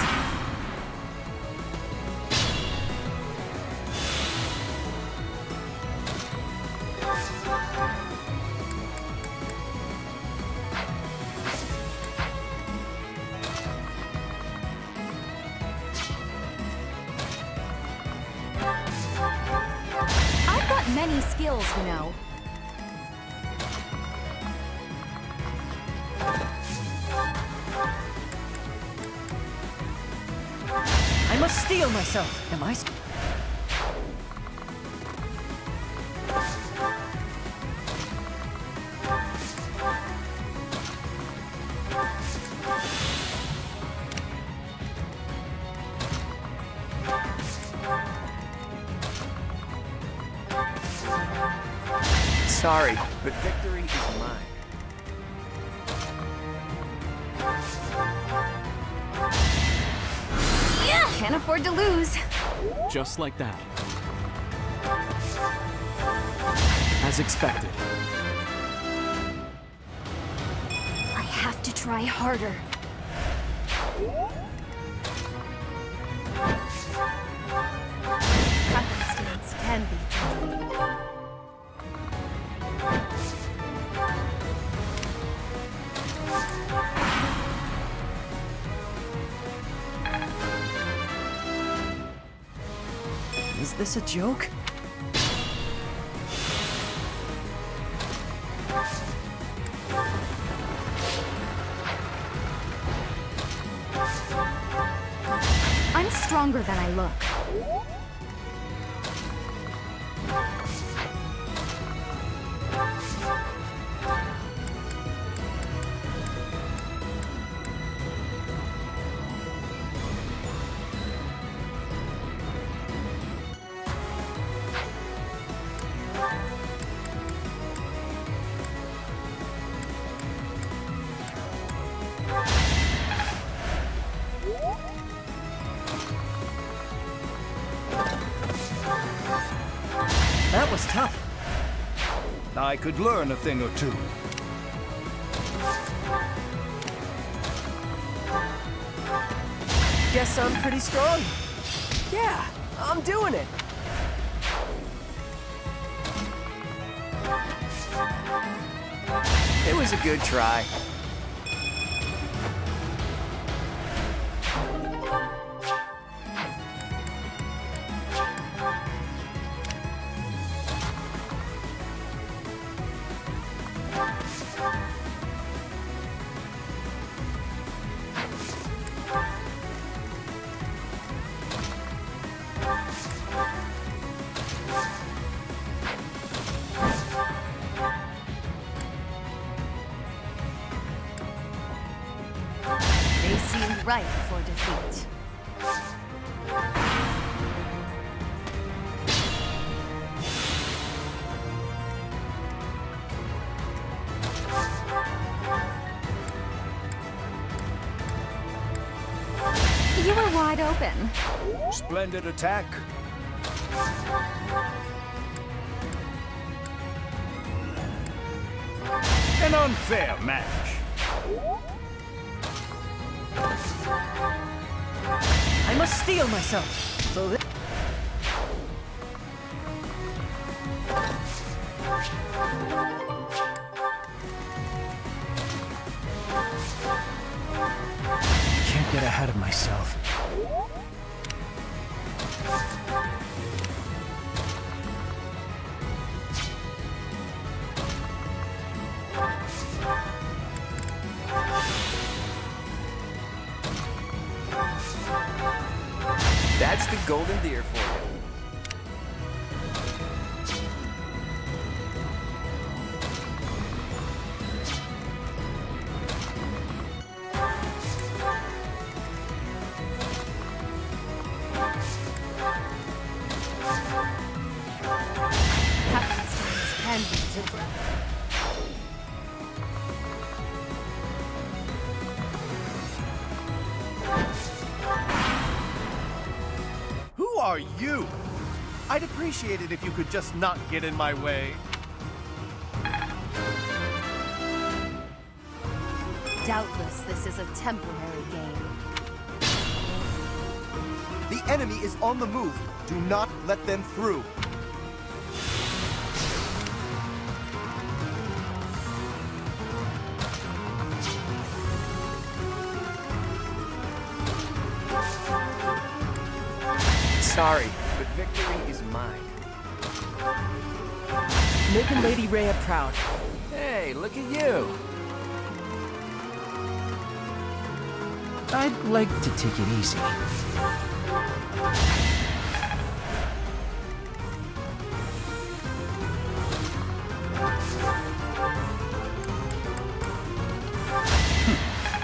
I've got many skills, you know. I must steel myself. Am I? Sorry, but victory is mine. Can't afford to lose. Just like that. As expected. I have to try harder. Happenstance can be tricky. Is this a joke? I'm stronger than I look. That was tough. I could learn a thing or two. Guess I'm pretty strong. Yeah, I'm doing it. It was a good try. ripe for defeat. You were wide open. Splendid attack. An unfair match. I must steel myself. So that Can't get ahead of myself. That's the golden deer for you. Happenstance can be different. Who are you? I'd appreciate it if you could just not get in my way. Doubtless, this is a temporary game. The enemy is on the move. Do not let them through. Sorry, but victory is mine. making Lady Rhea proud. Hey, look at you. I'd like to take it easy.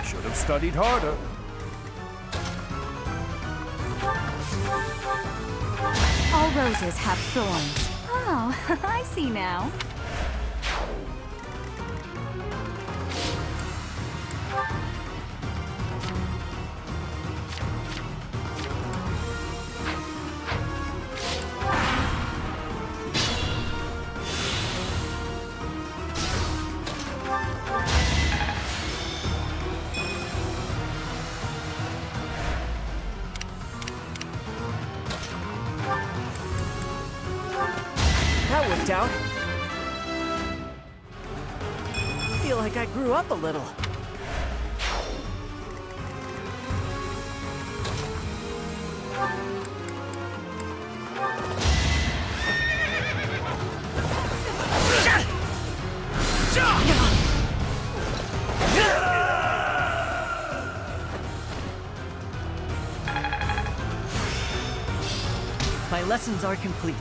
Should have studied harder. All roses have thorns. Oh, I see now. That worked out. I feel like I grew up a little. My lessons are complete.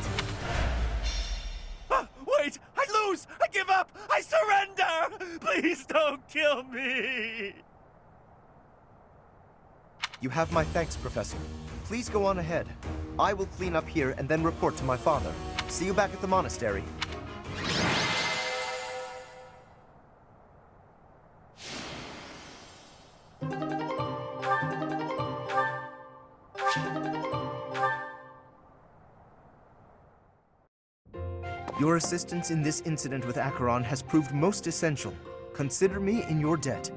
Wait! I lose! I give up! I surrender! Please don't kill me! You have my thanks, Professor. Please go on ahead. I will clean up here and then report to my father. See you back at the monastery. Your assistance in this incident with Acheron has proved most essential. Consider me in your debt.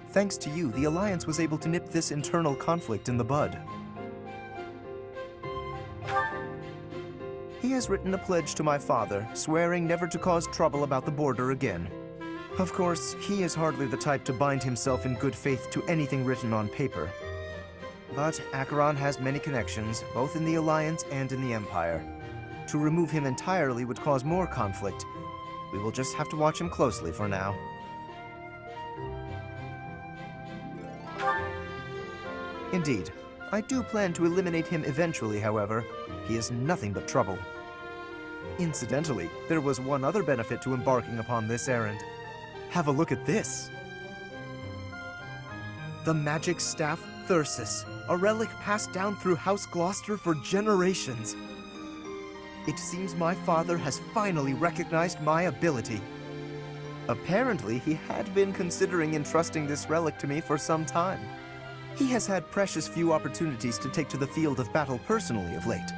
Thanks to you, the Alliance was able to nip this internal conflict in the bud. He has written a pledge to my father, swearing never to cause trouble about the border again. Of course, he is hardly the type to bind himself in good faith to anything written on paper. But Acheron has many connections, both in the Alliance and in the Empire. To remove him entirely would cause more conflict. We will just have to watch him closely for now. Indeed, I do plan to eliminate him eventually, however. He is nothing but trouble. Incidentally, there was one other benefit to embarking upon this errand. Have a look at this. The magic staff Thyrsus, a relic passed down through House Gloucester for generations. It seems my father has finally recognized my ability. Apparently, he had been considering entrusting this relic to me for some time. He has had precious few opportunities to take to the field of battle personally of late.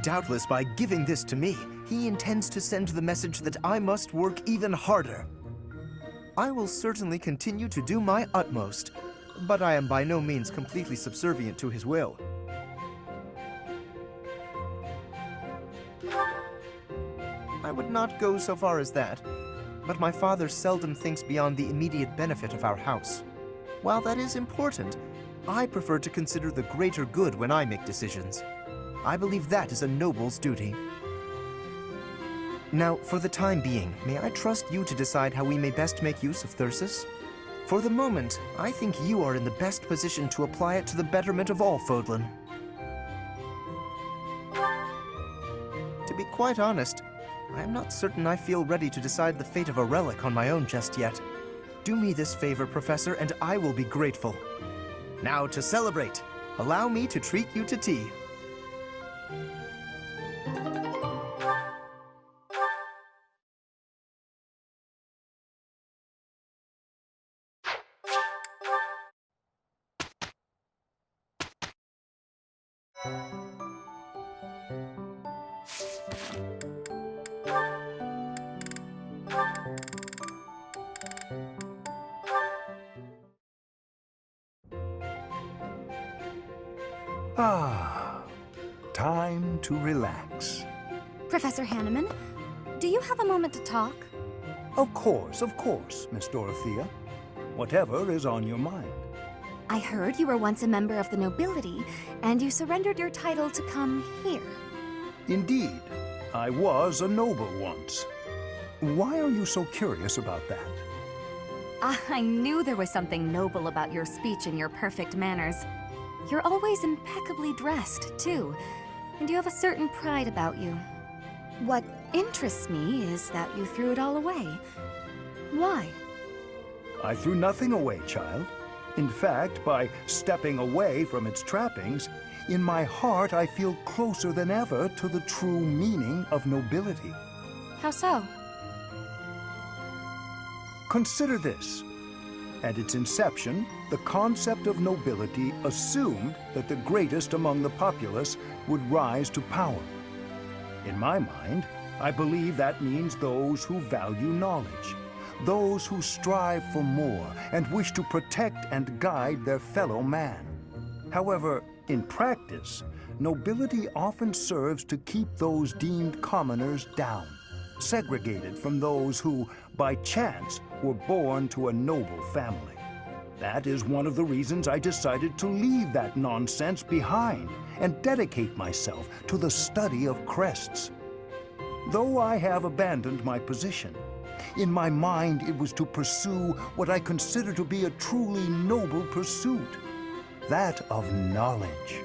Doubtless, by giving this to me, he intends to send the message that I must work even harder. I will certainly continue to do my utmost, but I am by no means completely subservient to his will. I would not go so far as that, but my father seldom thinks beyond the immediate benefit of our house. While that is important, I prefer to consider the greater good when I make decisions. I believe that is a noble's duty. Now, for the time being, may I trust you to decide how we may best make use of Thyrsus? For the moment, I think you are in the best position to apply it to the betterment of all Fodlan. To be quite honest, I am not certain I feel ready to decide the fate of a relic on my own just yet. Do me this favor, Professor, and I will be grateful. Now, to celebrate, allow me to treat you to tea. Ah, time to relax. Professor Hanneman, do you have a moment to talk? Of course, Miss Dorothea. Whatever is on your mind. I heard you were once a member of the nobility, and you surrendered your title to come here. Indeed, I was a noble once. Why are you so curious about that? I knew there was something noble about your speech and your perfect manners. You're always impeccably dressed, too, and you have a certain pride about you. What interests me is that you threw it all away. Why? I threw nothing away, child. In fact, by stepping away from its trappings, in my heart I feel closer than ever to the true meaning of nobility. How so? Consider this. At its inception, the concept of nobility assumed that the greatest among the populace would rise to power. In my mind, I believe that means those who value knowledge, those who strive for more and wish to protect and guide their fellow man. However, in practice, nobility often serves to keep those deemed commoners down, segregated from those who, by chance, were born to a noble family. That is one of the reasons I decided to leave that nonsense behind and dedicate myself to the study of crests. Though I have abandoned my position, in my mind it was to pursue what I consider to be a truly noble pursuit, that of knowledge.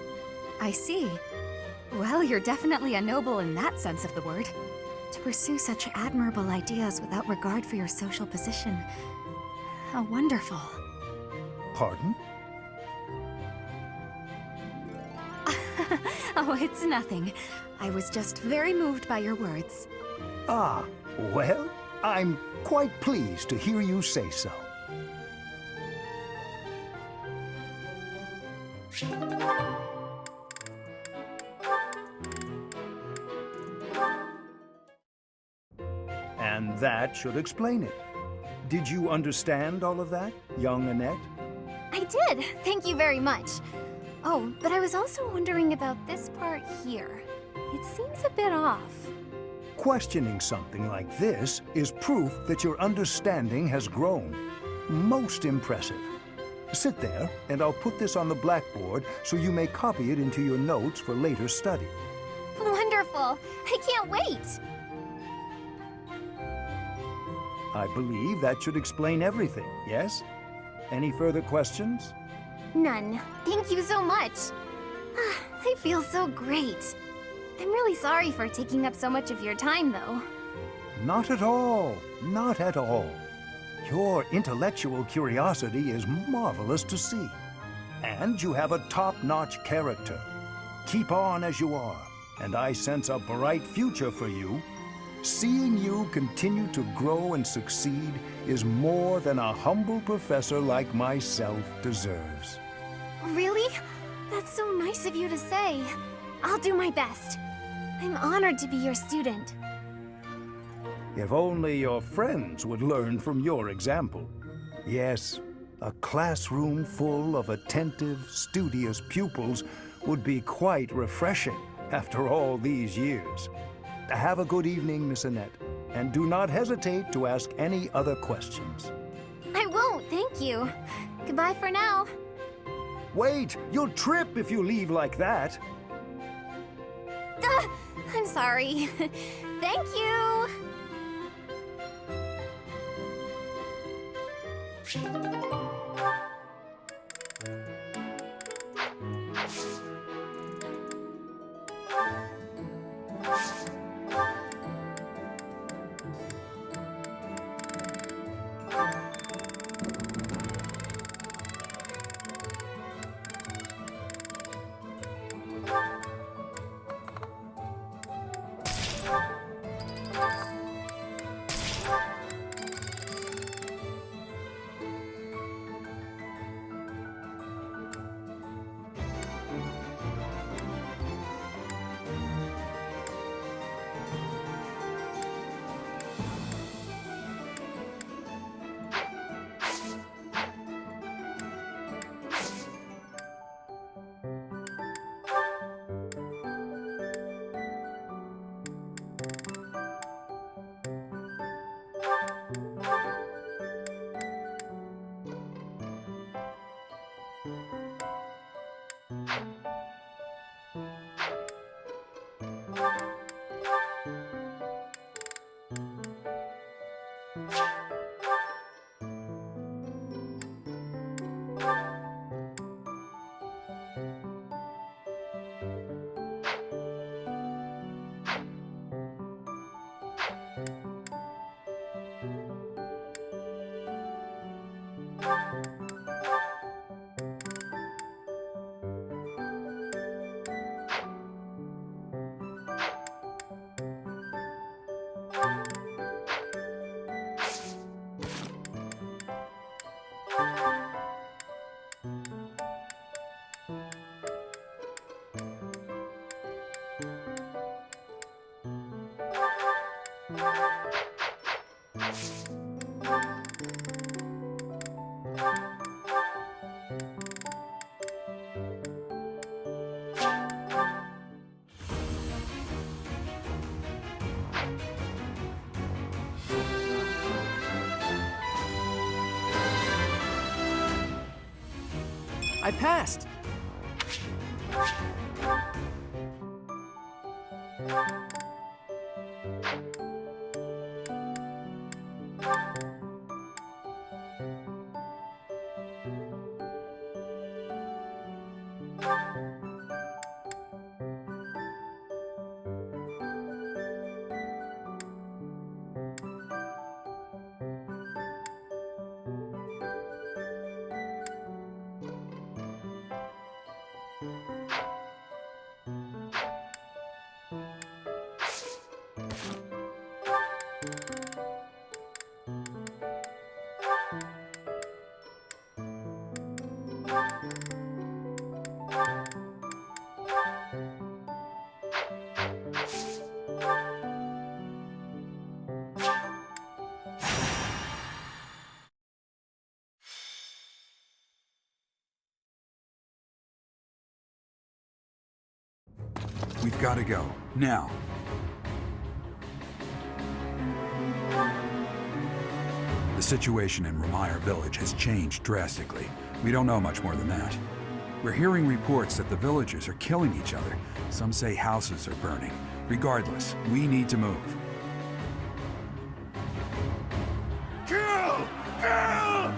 I see. Well, you're definitely a noble in that sense of the word. To pursue such admirable ideas without regard for your social position. How wonderful. Pardon? Oh, it's nothing. I was just very moved by your words. Ah, well, I'm quite pleased to hear you say so. And that should explain it. Did you understand all of that, young Annette? I did. Thank you very much. Oh, but I was also wondering about this part here. It seems a bit off. Questioning something like this is proof that your understanding has grown. Most impressive. Sit there, and I'll put this on the blackboard so you may copy it into your notes for later study. Wonderful. I can't wait. I believe that should explain everything, yes? Any further questions? None. Thank you so much. I feel so great. I'm really sorry for taking up so much of your time, though. Not at all. Not at all. Your intellectual curiosity is marvelous to see. And you have a top-notch character. Keep on as you are, and I sense a bright future for you. Seeing you continue to grow and succeed is more than a humble professor like myself deserves. Really? That's so nice of you to say. I'll do my best. I'm honored to be your student. If only your friends would learn from your example. Yes, a classroom full of attentive, studious pupils would be quite refreshing after all these years. Have a good evening, Miss Annette, and do not hesitate to ask any other questions. I won't, thank you. Goodbye for now. Wait! You'll trip if you leave like that! I'm sorry. Thank you! I passed! We've got to go. Now. The situation in Remire village has changed drastically. We don't know much more than that. We're hearing reports that the villagers are killing each other. Some say houses are burning. Regardless, we need to move. Kill! Kill!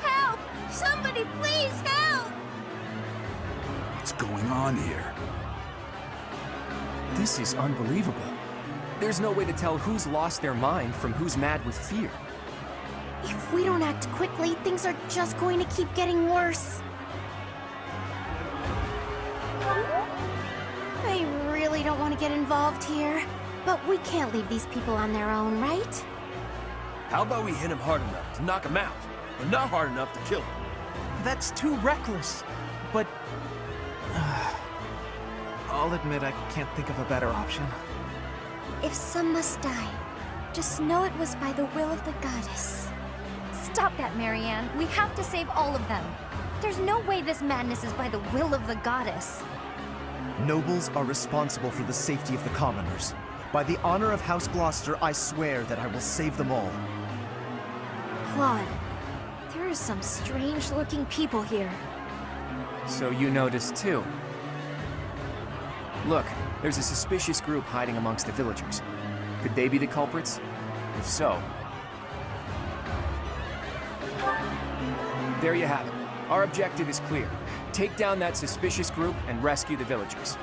Help! Somebody please help! What's going on here? This is unbelievable. There's no way to tell who's lost their mind from who's mad with fear. If we don't act quickly, things are just going to keep getting worse. I really don't want to get involved here, but we can't leave these people on their own, right? How about we hit him hard enough to knock him out, but not hard enough to kill him? That's too reckless. But I'll admit I can't think of a better option. If some must die, just know it was by the will of the goddess. Stop that, Marianne. We have to save all of them. There's no way this madness is by the will of the goddess. Nobles are responsible for the safety of the commoners. By the honor of House Gloucester, I swear that I will save them all. Claude, there are some strange-looking people here. So you noticed too. Look, there's a suspicious group hiding amongst the villagers. Could they be the culprits? If so... There you have it. Our objective is clear. Take down that suspicious group and rescue the villagers.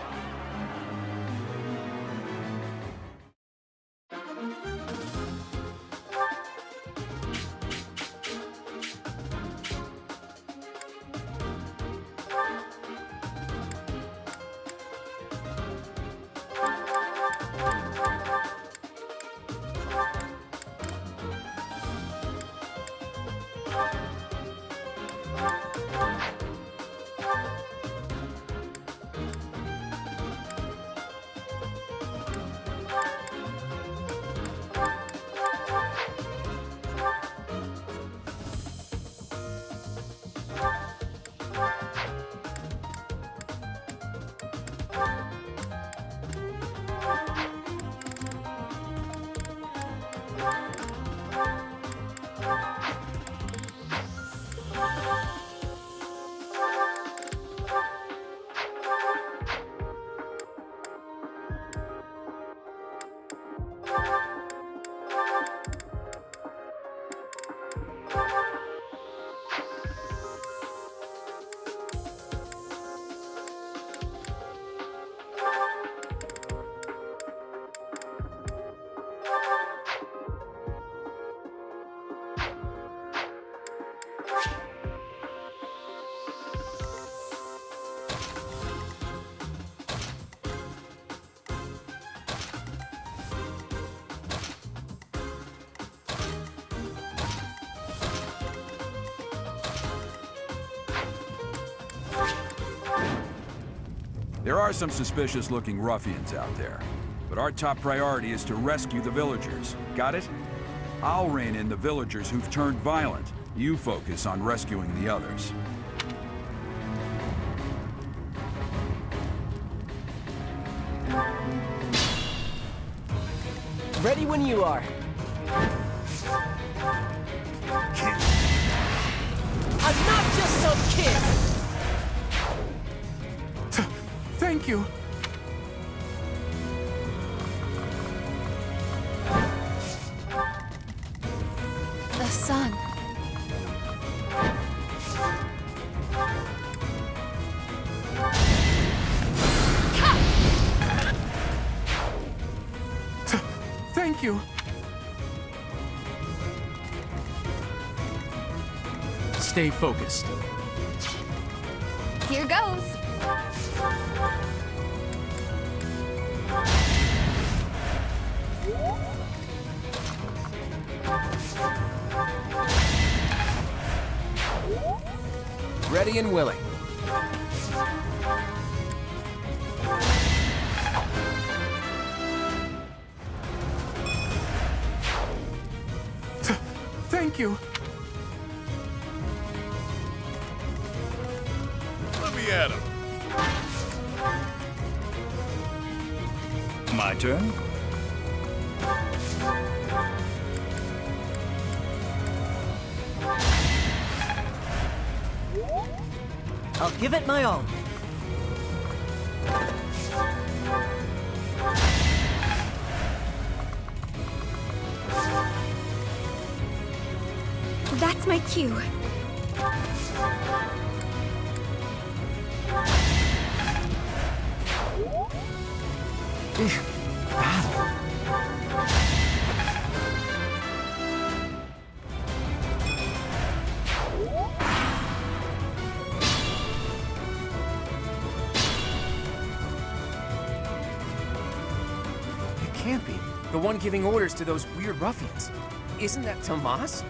There are some suspicious-looking ruffians out there, but our top priority is to rescue the villagers. Got it? I'll rein in the villagers who've turned violent. You focus on rescuing the others. Ready when you are. I'm not just some kid! Thank you. The sun. Thank you. Stay focused. Here goes. Ready and willing. Thank you. Let me at him. My turn? I'll give it my all. That's my cue. It can't be. The one giving orders to those weird ruffians. Isn't that Tomas?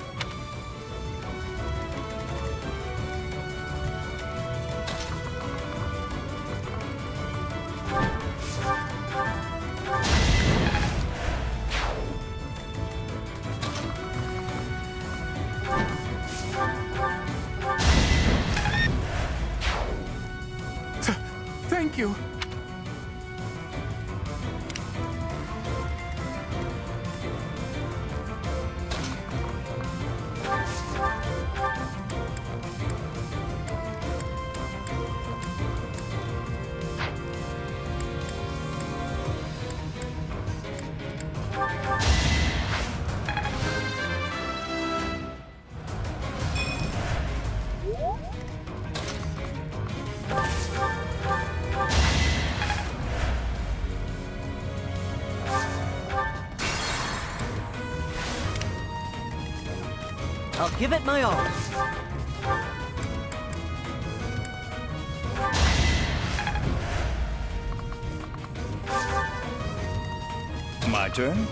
Thank you. I'll give it my all. My turn?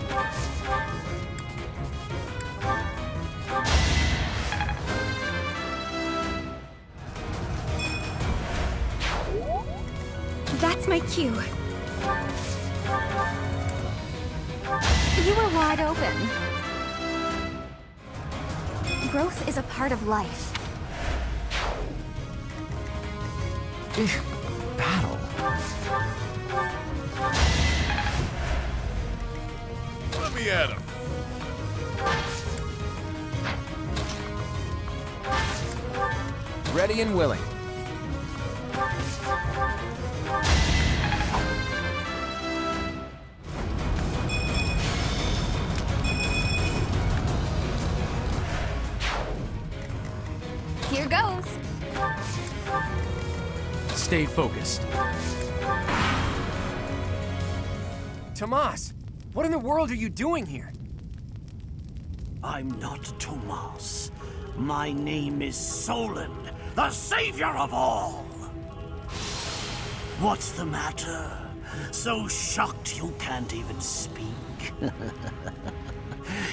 That's my cue. You were wide open. Growth is a part of life. Battle. Let me at him. Ready and willing. Here goes. Stay focused. Tomas, what in the world are you doing here? I'm not Tomas. My name is Solon, the savior of all. What's the matter? So shocked you can't even speak?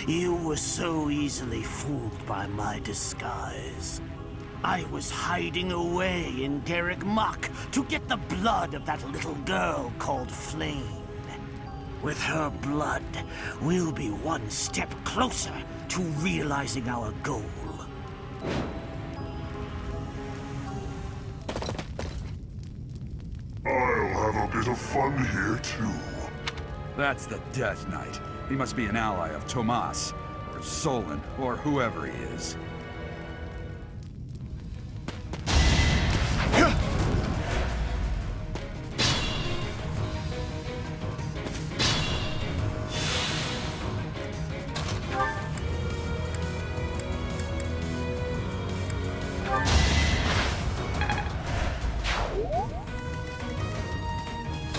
You were so easily fooled by my disguise. I was hiding away in Garrick Mach to get the blood of that little girl called Flame. With her blood, we'll be one step closer to realizing our goal. I'll have a bit of fun here, too. That's the Death Knight. He must be an ally of Tomas, or Solon, or whoever he is.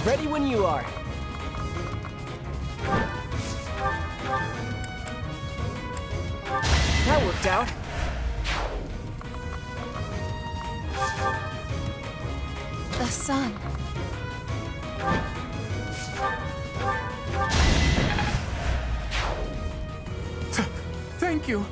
Ready when you are. That worked out. The sun. Thank you.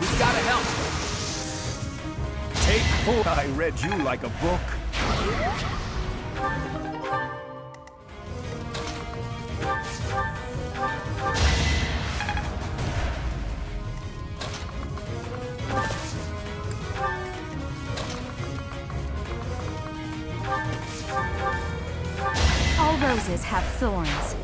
We've gotta help. Take 4. I read you like a book. All roses have thorns.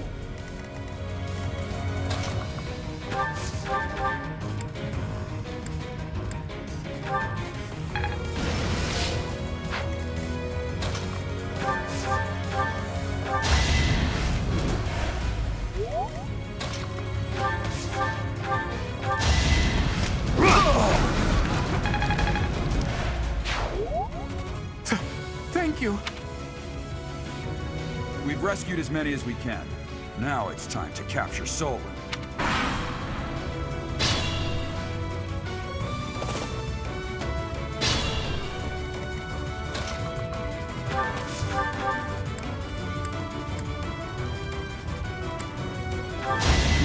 Thank you. We've rescued as many as we can. Now it's time to capture Solon.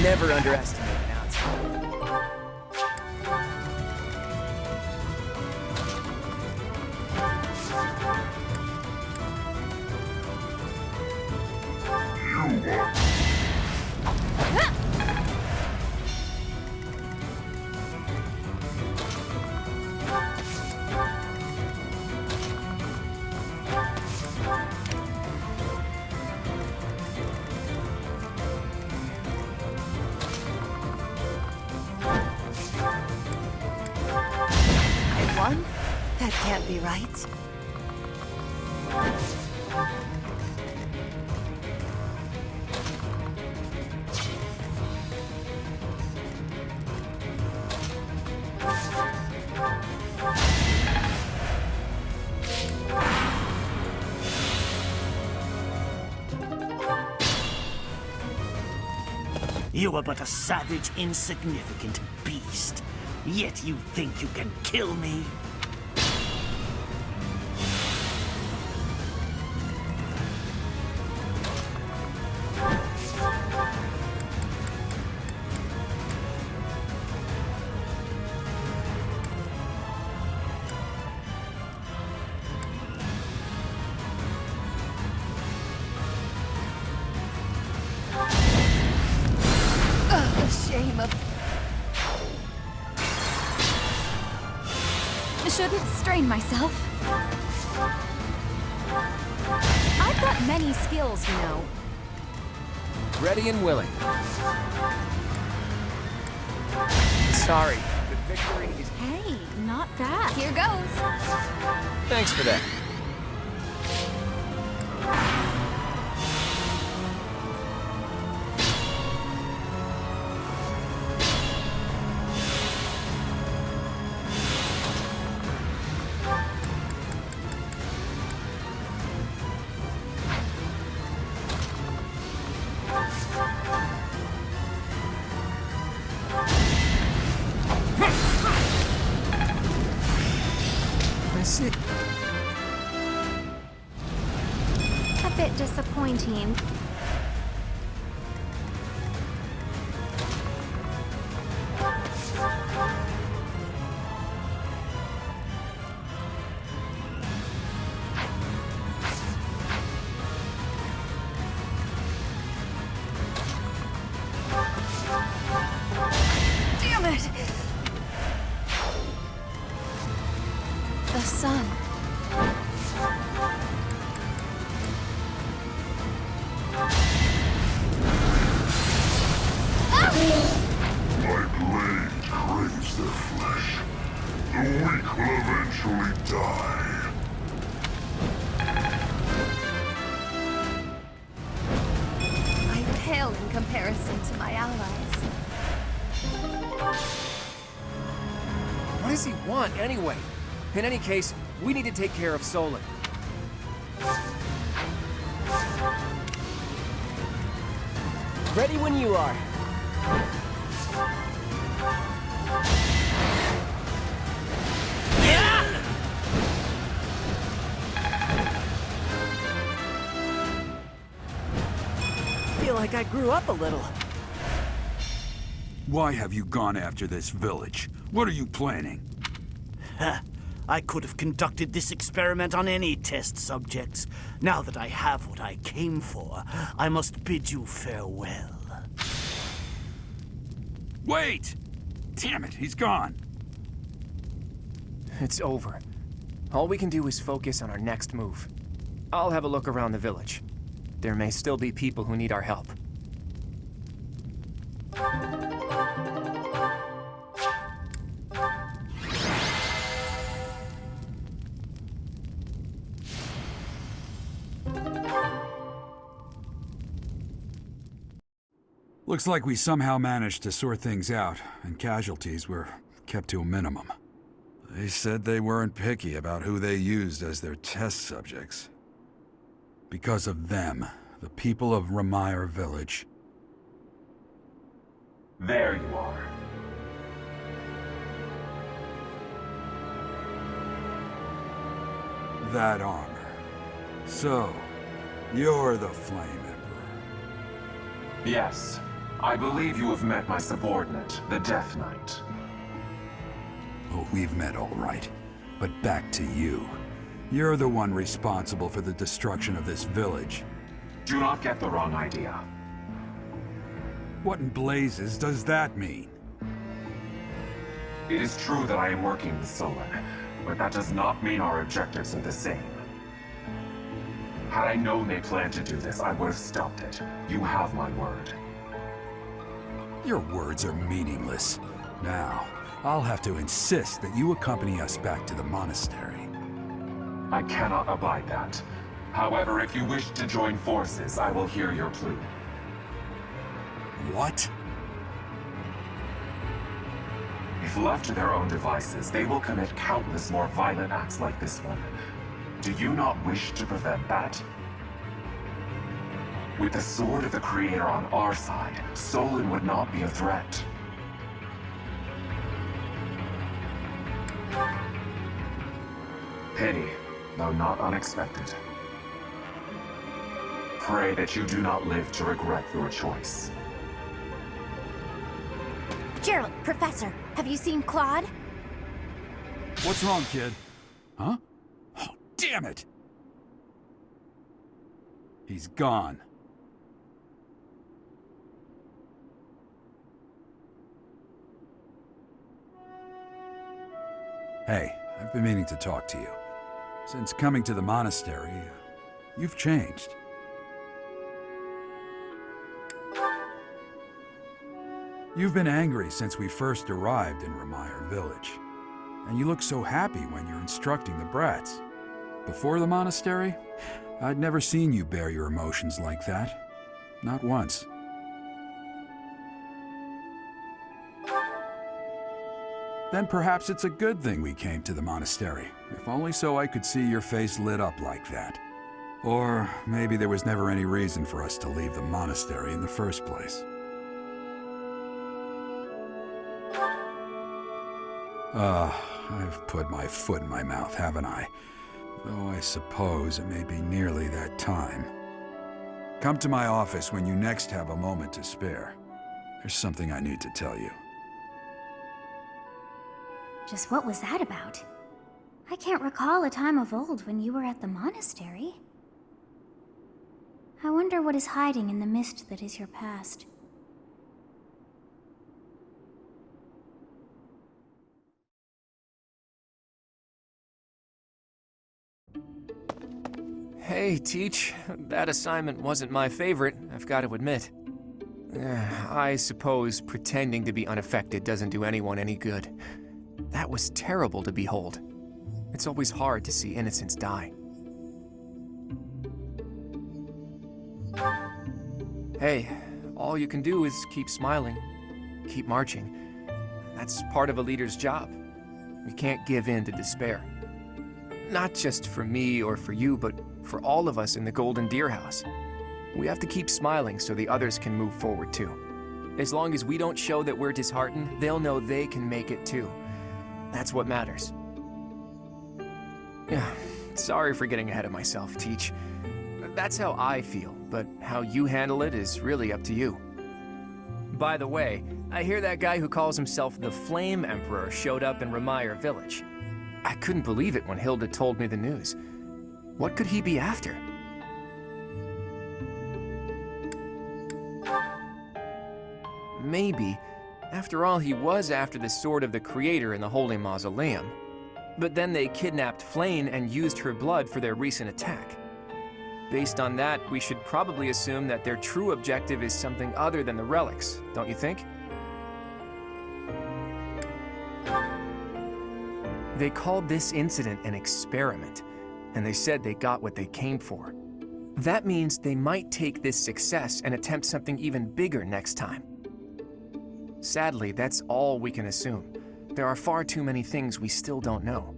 Never underestimate an outsider. That can't be right. You are but a savage, insignificant beast. Yet you think you can kill me? Shame of... Shouldn't strain myself. I've got many skills, you know. Ready and willing. Sorry, the victory is... Hey, not bad. Here goes. Thanks for that. A bit disappointing. Damn it! The sun. My blade craves their flesh. The weak will eventually die. I pale in comparison to my allies. What does he want, anyway? In any case, we need to take care of Solon. Ready when you are. Feel like I grew up a little. Why have you gone after this village? What are you planning? I could have conducted this experiment on any test subjects. Now that I have what I came for, I must bid you farewell. Wait! Damn it, he's gone. It's over. All we can do is focus on our next move. I'll have a look around the village. There may still be people who need our help. Looks like we somehow managed to sort things out, and casualties were kept to a minimum. They said they weren't picky about who they used as their test subjects. Because of them, the people of Remire Village. There you are. That armor. So, you're the Flame Emperor. Yes. I believe you have met my subordinate, the Death Knight. Oh, we've met all right. But back to you. You're the one responsible for the destruction of this village. Do not get the wrong idea. What in blazes does that mean? It is true that I am working with Solon, but that does not mean our objectives are the same. Had I known they planned to do this, I would have stopped it. You have my word. Your words are meaningless. Now, I'll have to insist that you accompany us back to the monastery. I cannot abide that. However, if you wish to join forces, I will hear your plea. What? If left to their own devices, they will commit countless more violent acts like this one. Do you not wish to prevent that? With the sword of the Creator on our side, Solon would not be a threat. Pity, though not unexpected. Pray that you do not live to regret your choice. Jeralt, Professor, have you seen Claude? What's wrong, kid? Huh? Oh, damn it! He's gone. Hey, I've been meaning to talk to you. Since coming to the monastery, you've changed. You've been angry since we first arrived in Remire Village. And you look so happy when you're instructing the brats. Before the monastery, I'd never seen you bear your emotions like that. Not once. Then perhaps it's a good thing we came to the monastery, if only so I could see your face lit up like that. Or maybe there was never any reason for us to leave the monastery in the first place. I've put my foot in my mouth, haven't I? Though I suppose it may be nearly that time. Come to my office when you next have a moment to spare. There's something I need to tell you. Just what was that about? I can't recall a time of old when you were at the monastery. I wonder what is hiding in the mist that is your past. Hey, Teach. That assignment wasn't my favorite, I've got to admit. I suppose pretending to be unaffected doesn't do anyone any good. That was terrible to behold. It's always hard to see innocents die. Hey, all you can do is keep smiling, keep marching. That's part of a leader's job. We can't give in to despair. Not just for me or for you, but for all of us in the Golden Deer House. We have to keep smiling so the others can move forward too. As long as we don't show that we're disheartened, they'll know they can make it too. That's what matters. Yeah, sorry for getting ahead of myself, Teach. That's how I feel, but how you handle it is really up to you. By the way, I hear that guy who calls himself the Flame Emperor showed up in Remire Village. I couldn't believe it when Hilda told me the news. What could he be after? Maybe, after all, he was after the Sword of the Creator in the Holy Mausoleum. But then they kidnapped Flame and used her blood for their recent attack. Based on that, we should probably assume that their true objective is something other than the relics, don't you think? They called this incident an experiment, and they said they got what they came for. That means they might take this success and attempt something even bigger next time. Sadly, that's all we can assume. There are far too many things we still don't know.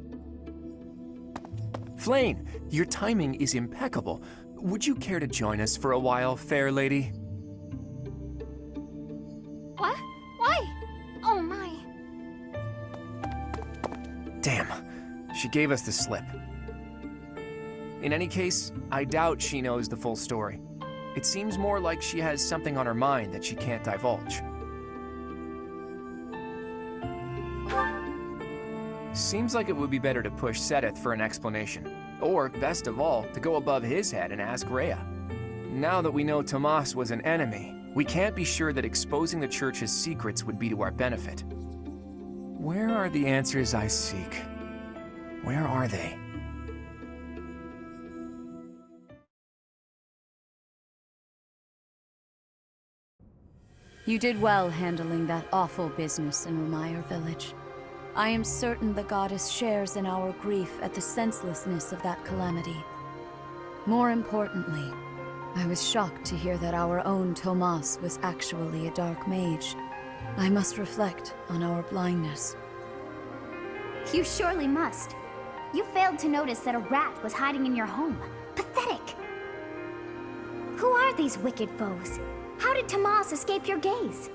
Flayn, your timing is impeccable, would you care to join us for a while, fair lady? What? Why? Oh my. Damn, she gave us the slip. In any case, I doubt she knows the full story. It seems more like she has something on her mind that she can't divulge. Seems like it would be better to push Seteth for an explanation. Or, best of all, to go above his head and ask Rhea. Now that we know Tomas was an enemy, we can't be sure that exposing the Church's secrets would be to our benefit. Where are the answers I seek? Where are they? You did well handling that awful business in Remire village. I am certain the goddess shares in our grief at the senselessness of that calamity. More importantly, I was shocked to hear that our own Tomas was actually a dark mage. I must reflect on our blindness. You surely must. You failed to notice that a rat was hiding in your home. Pathetic! Who are these wicked foes? How did Tomas escape your gaze?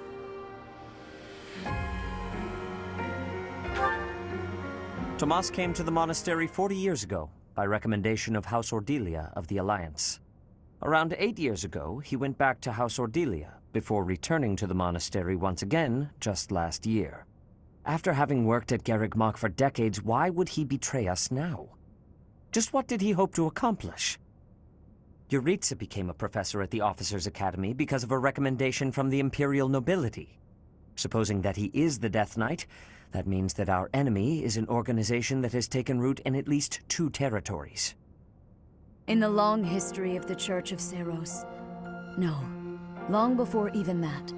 Tomas came to the monastery 40 years ago, by recommendation of House Ordelia of the Alliance. Around 8 years ago, he went back to House Ordelia, before returning to the monastery once again just last year. After having worked at Garreg Mach for decades, why would he betray us now? Just what did he hope to accomplish? Yuritsa became a professor at the Officers' Academy because of a recommendation from the Imperial nobility. Supposing that he is the Death Knight, that means that our enemy is an organization that has taken root in at least 2 territories. In the long history of the Church of Seiros, no, long before even that,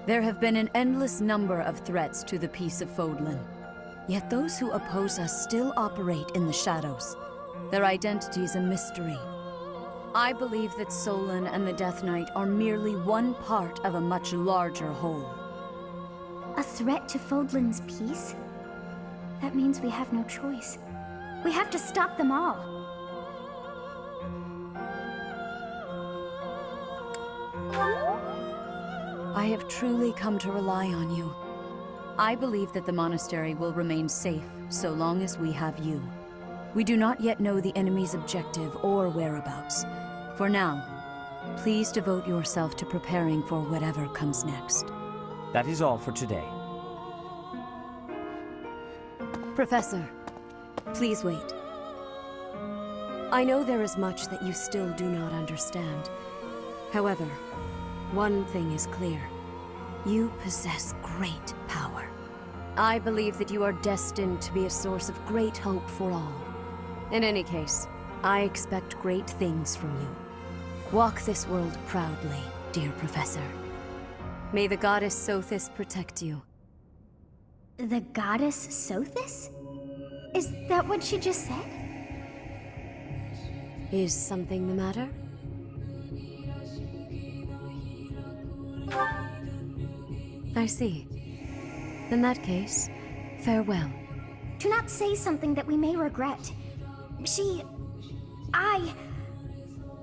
there have been an endless number of threats to the peace of Fodlan. Yet those who oppose us still operate in the shadows. Their identity is a mystery. I believe that Solon and the Death Knight are merely one part of a much larger whole. A threat to Fodlan's peace? That means we have no choice. We have to stop them all. I have truly come to rely on you. I believe that the monastery will remain safe so long as we have you. We do not yet know the enemy's objective or whereabouts. For now, please devote yourself to preparing for whatever comes next. That is all for today. Professor, please wait. I know there is much that you still do not understand. However, one thing is clear. You possess great power. I believe that you are destined to be a source of great hope for all. In any case, I expect great things from you. Walk this world proudly, dear Professor. May the goddess Sothis protect you. The goddess Sothis? Is that what she just said? Is something the matter? I see. In that case, farewell. Do not say something that we may regret.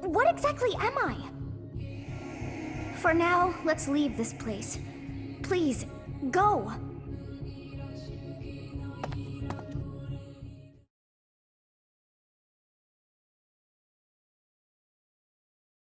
What exactly am I? For now, let's leave this place. Please, go!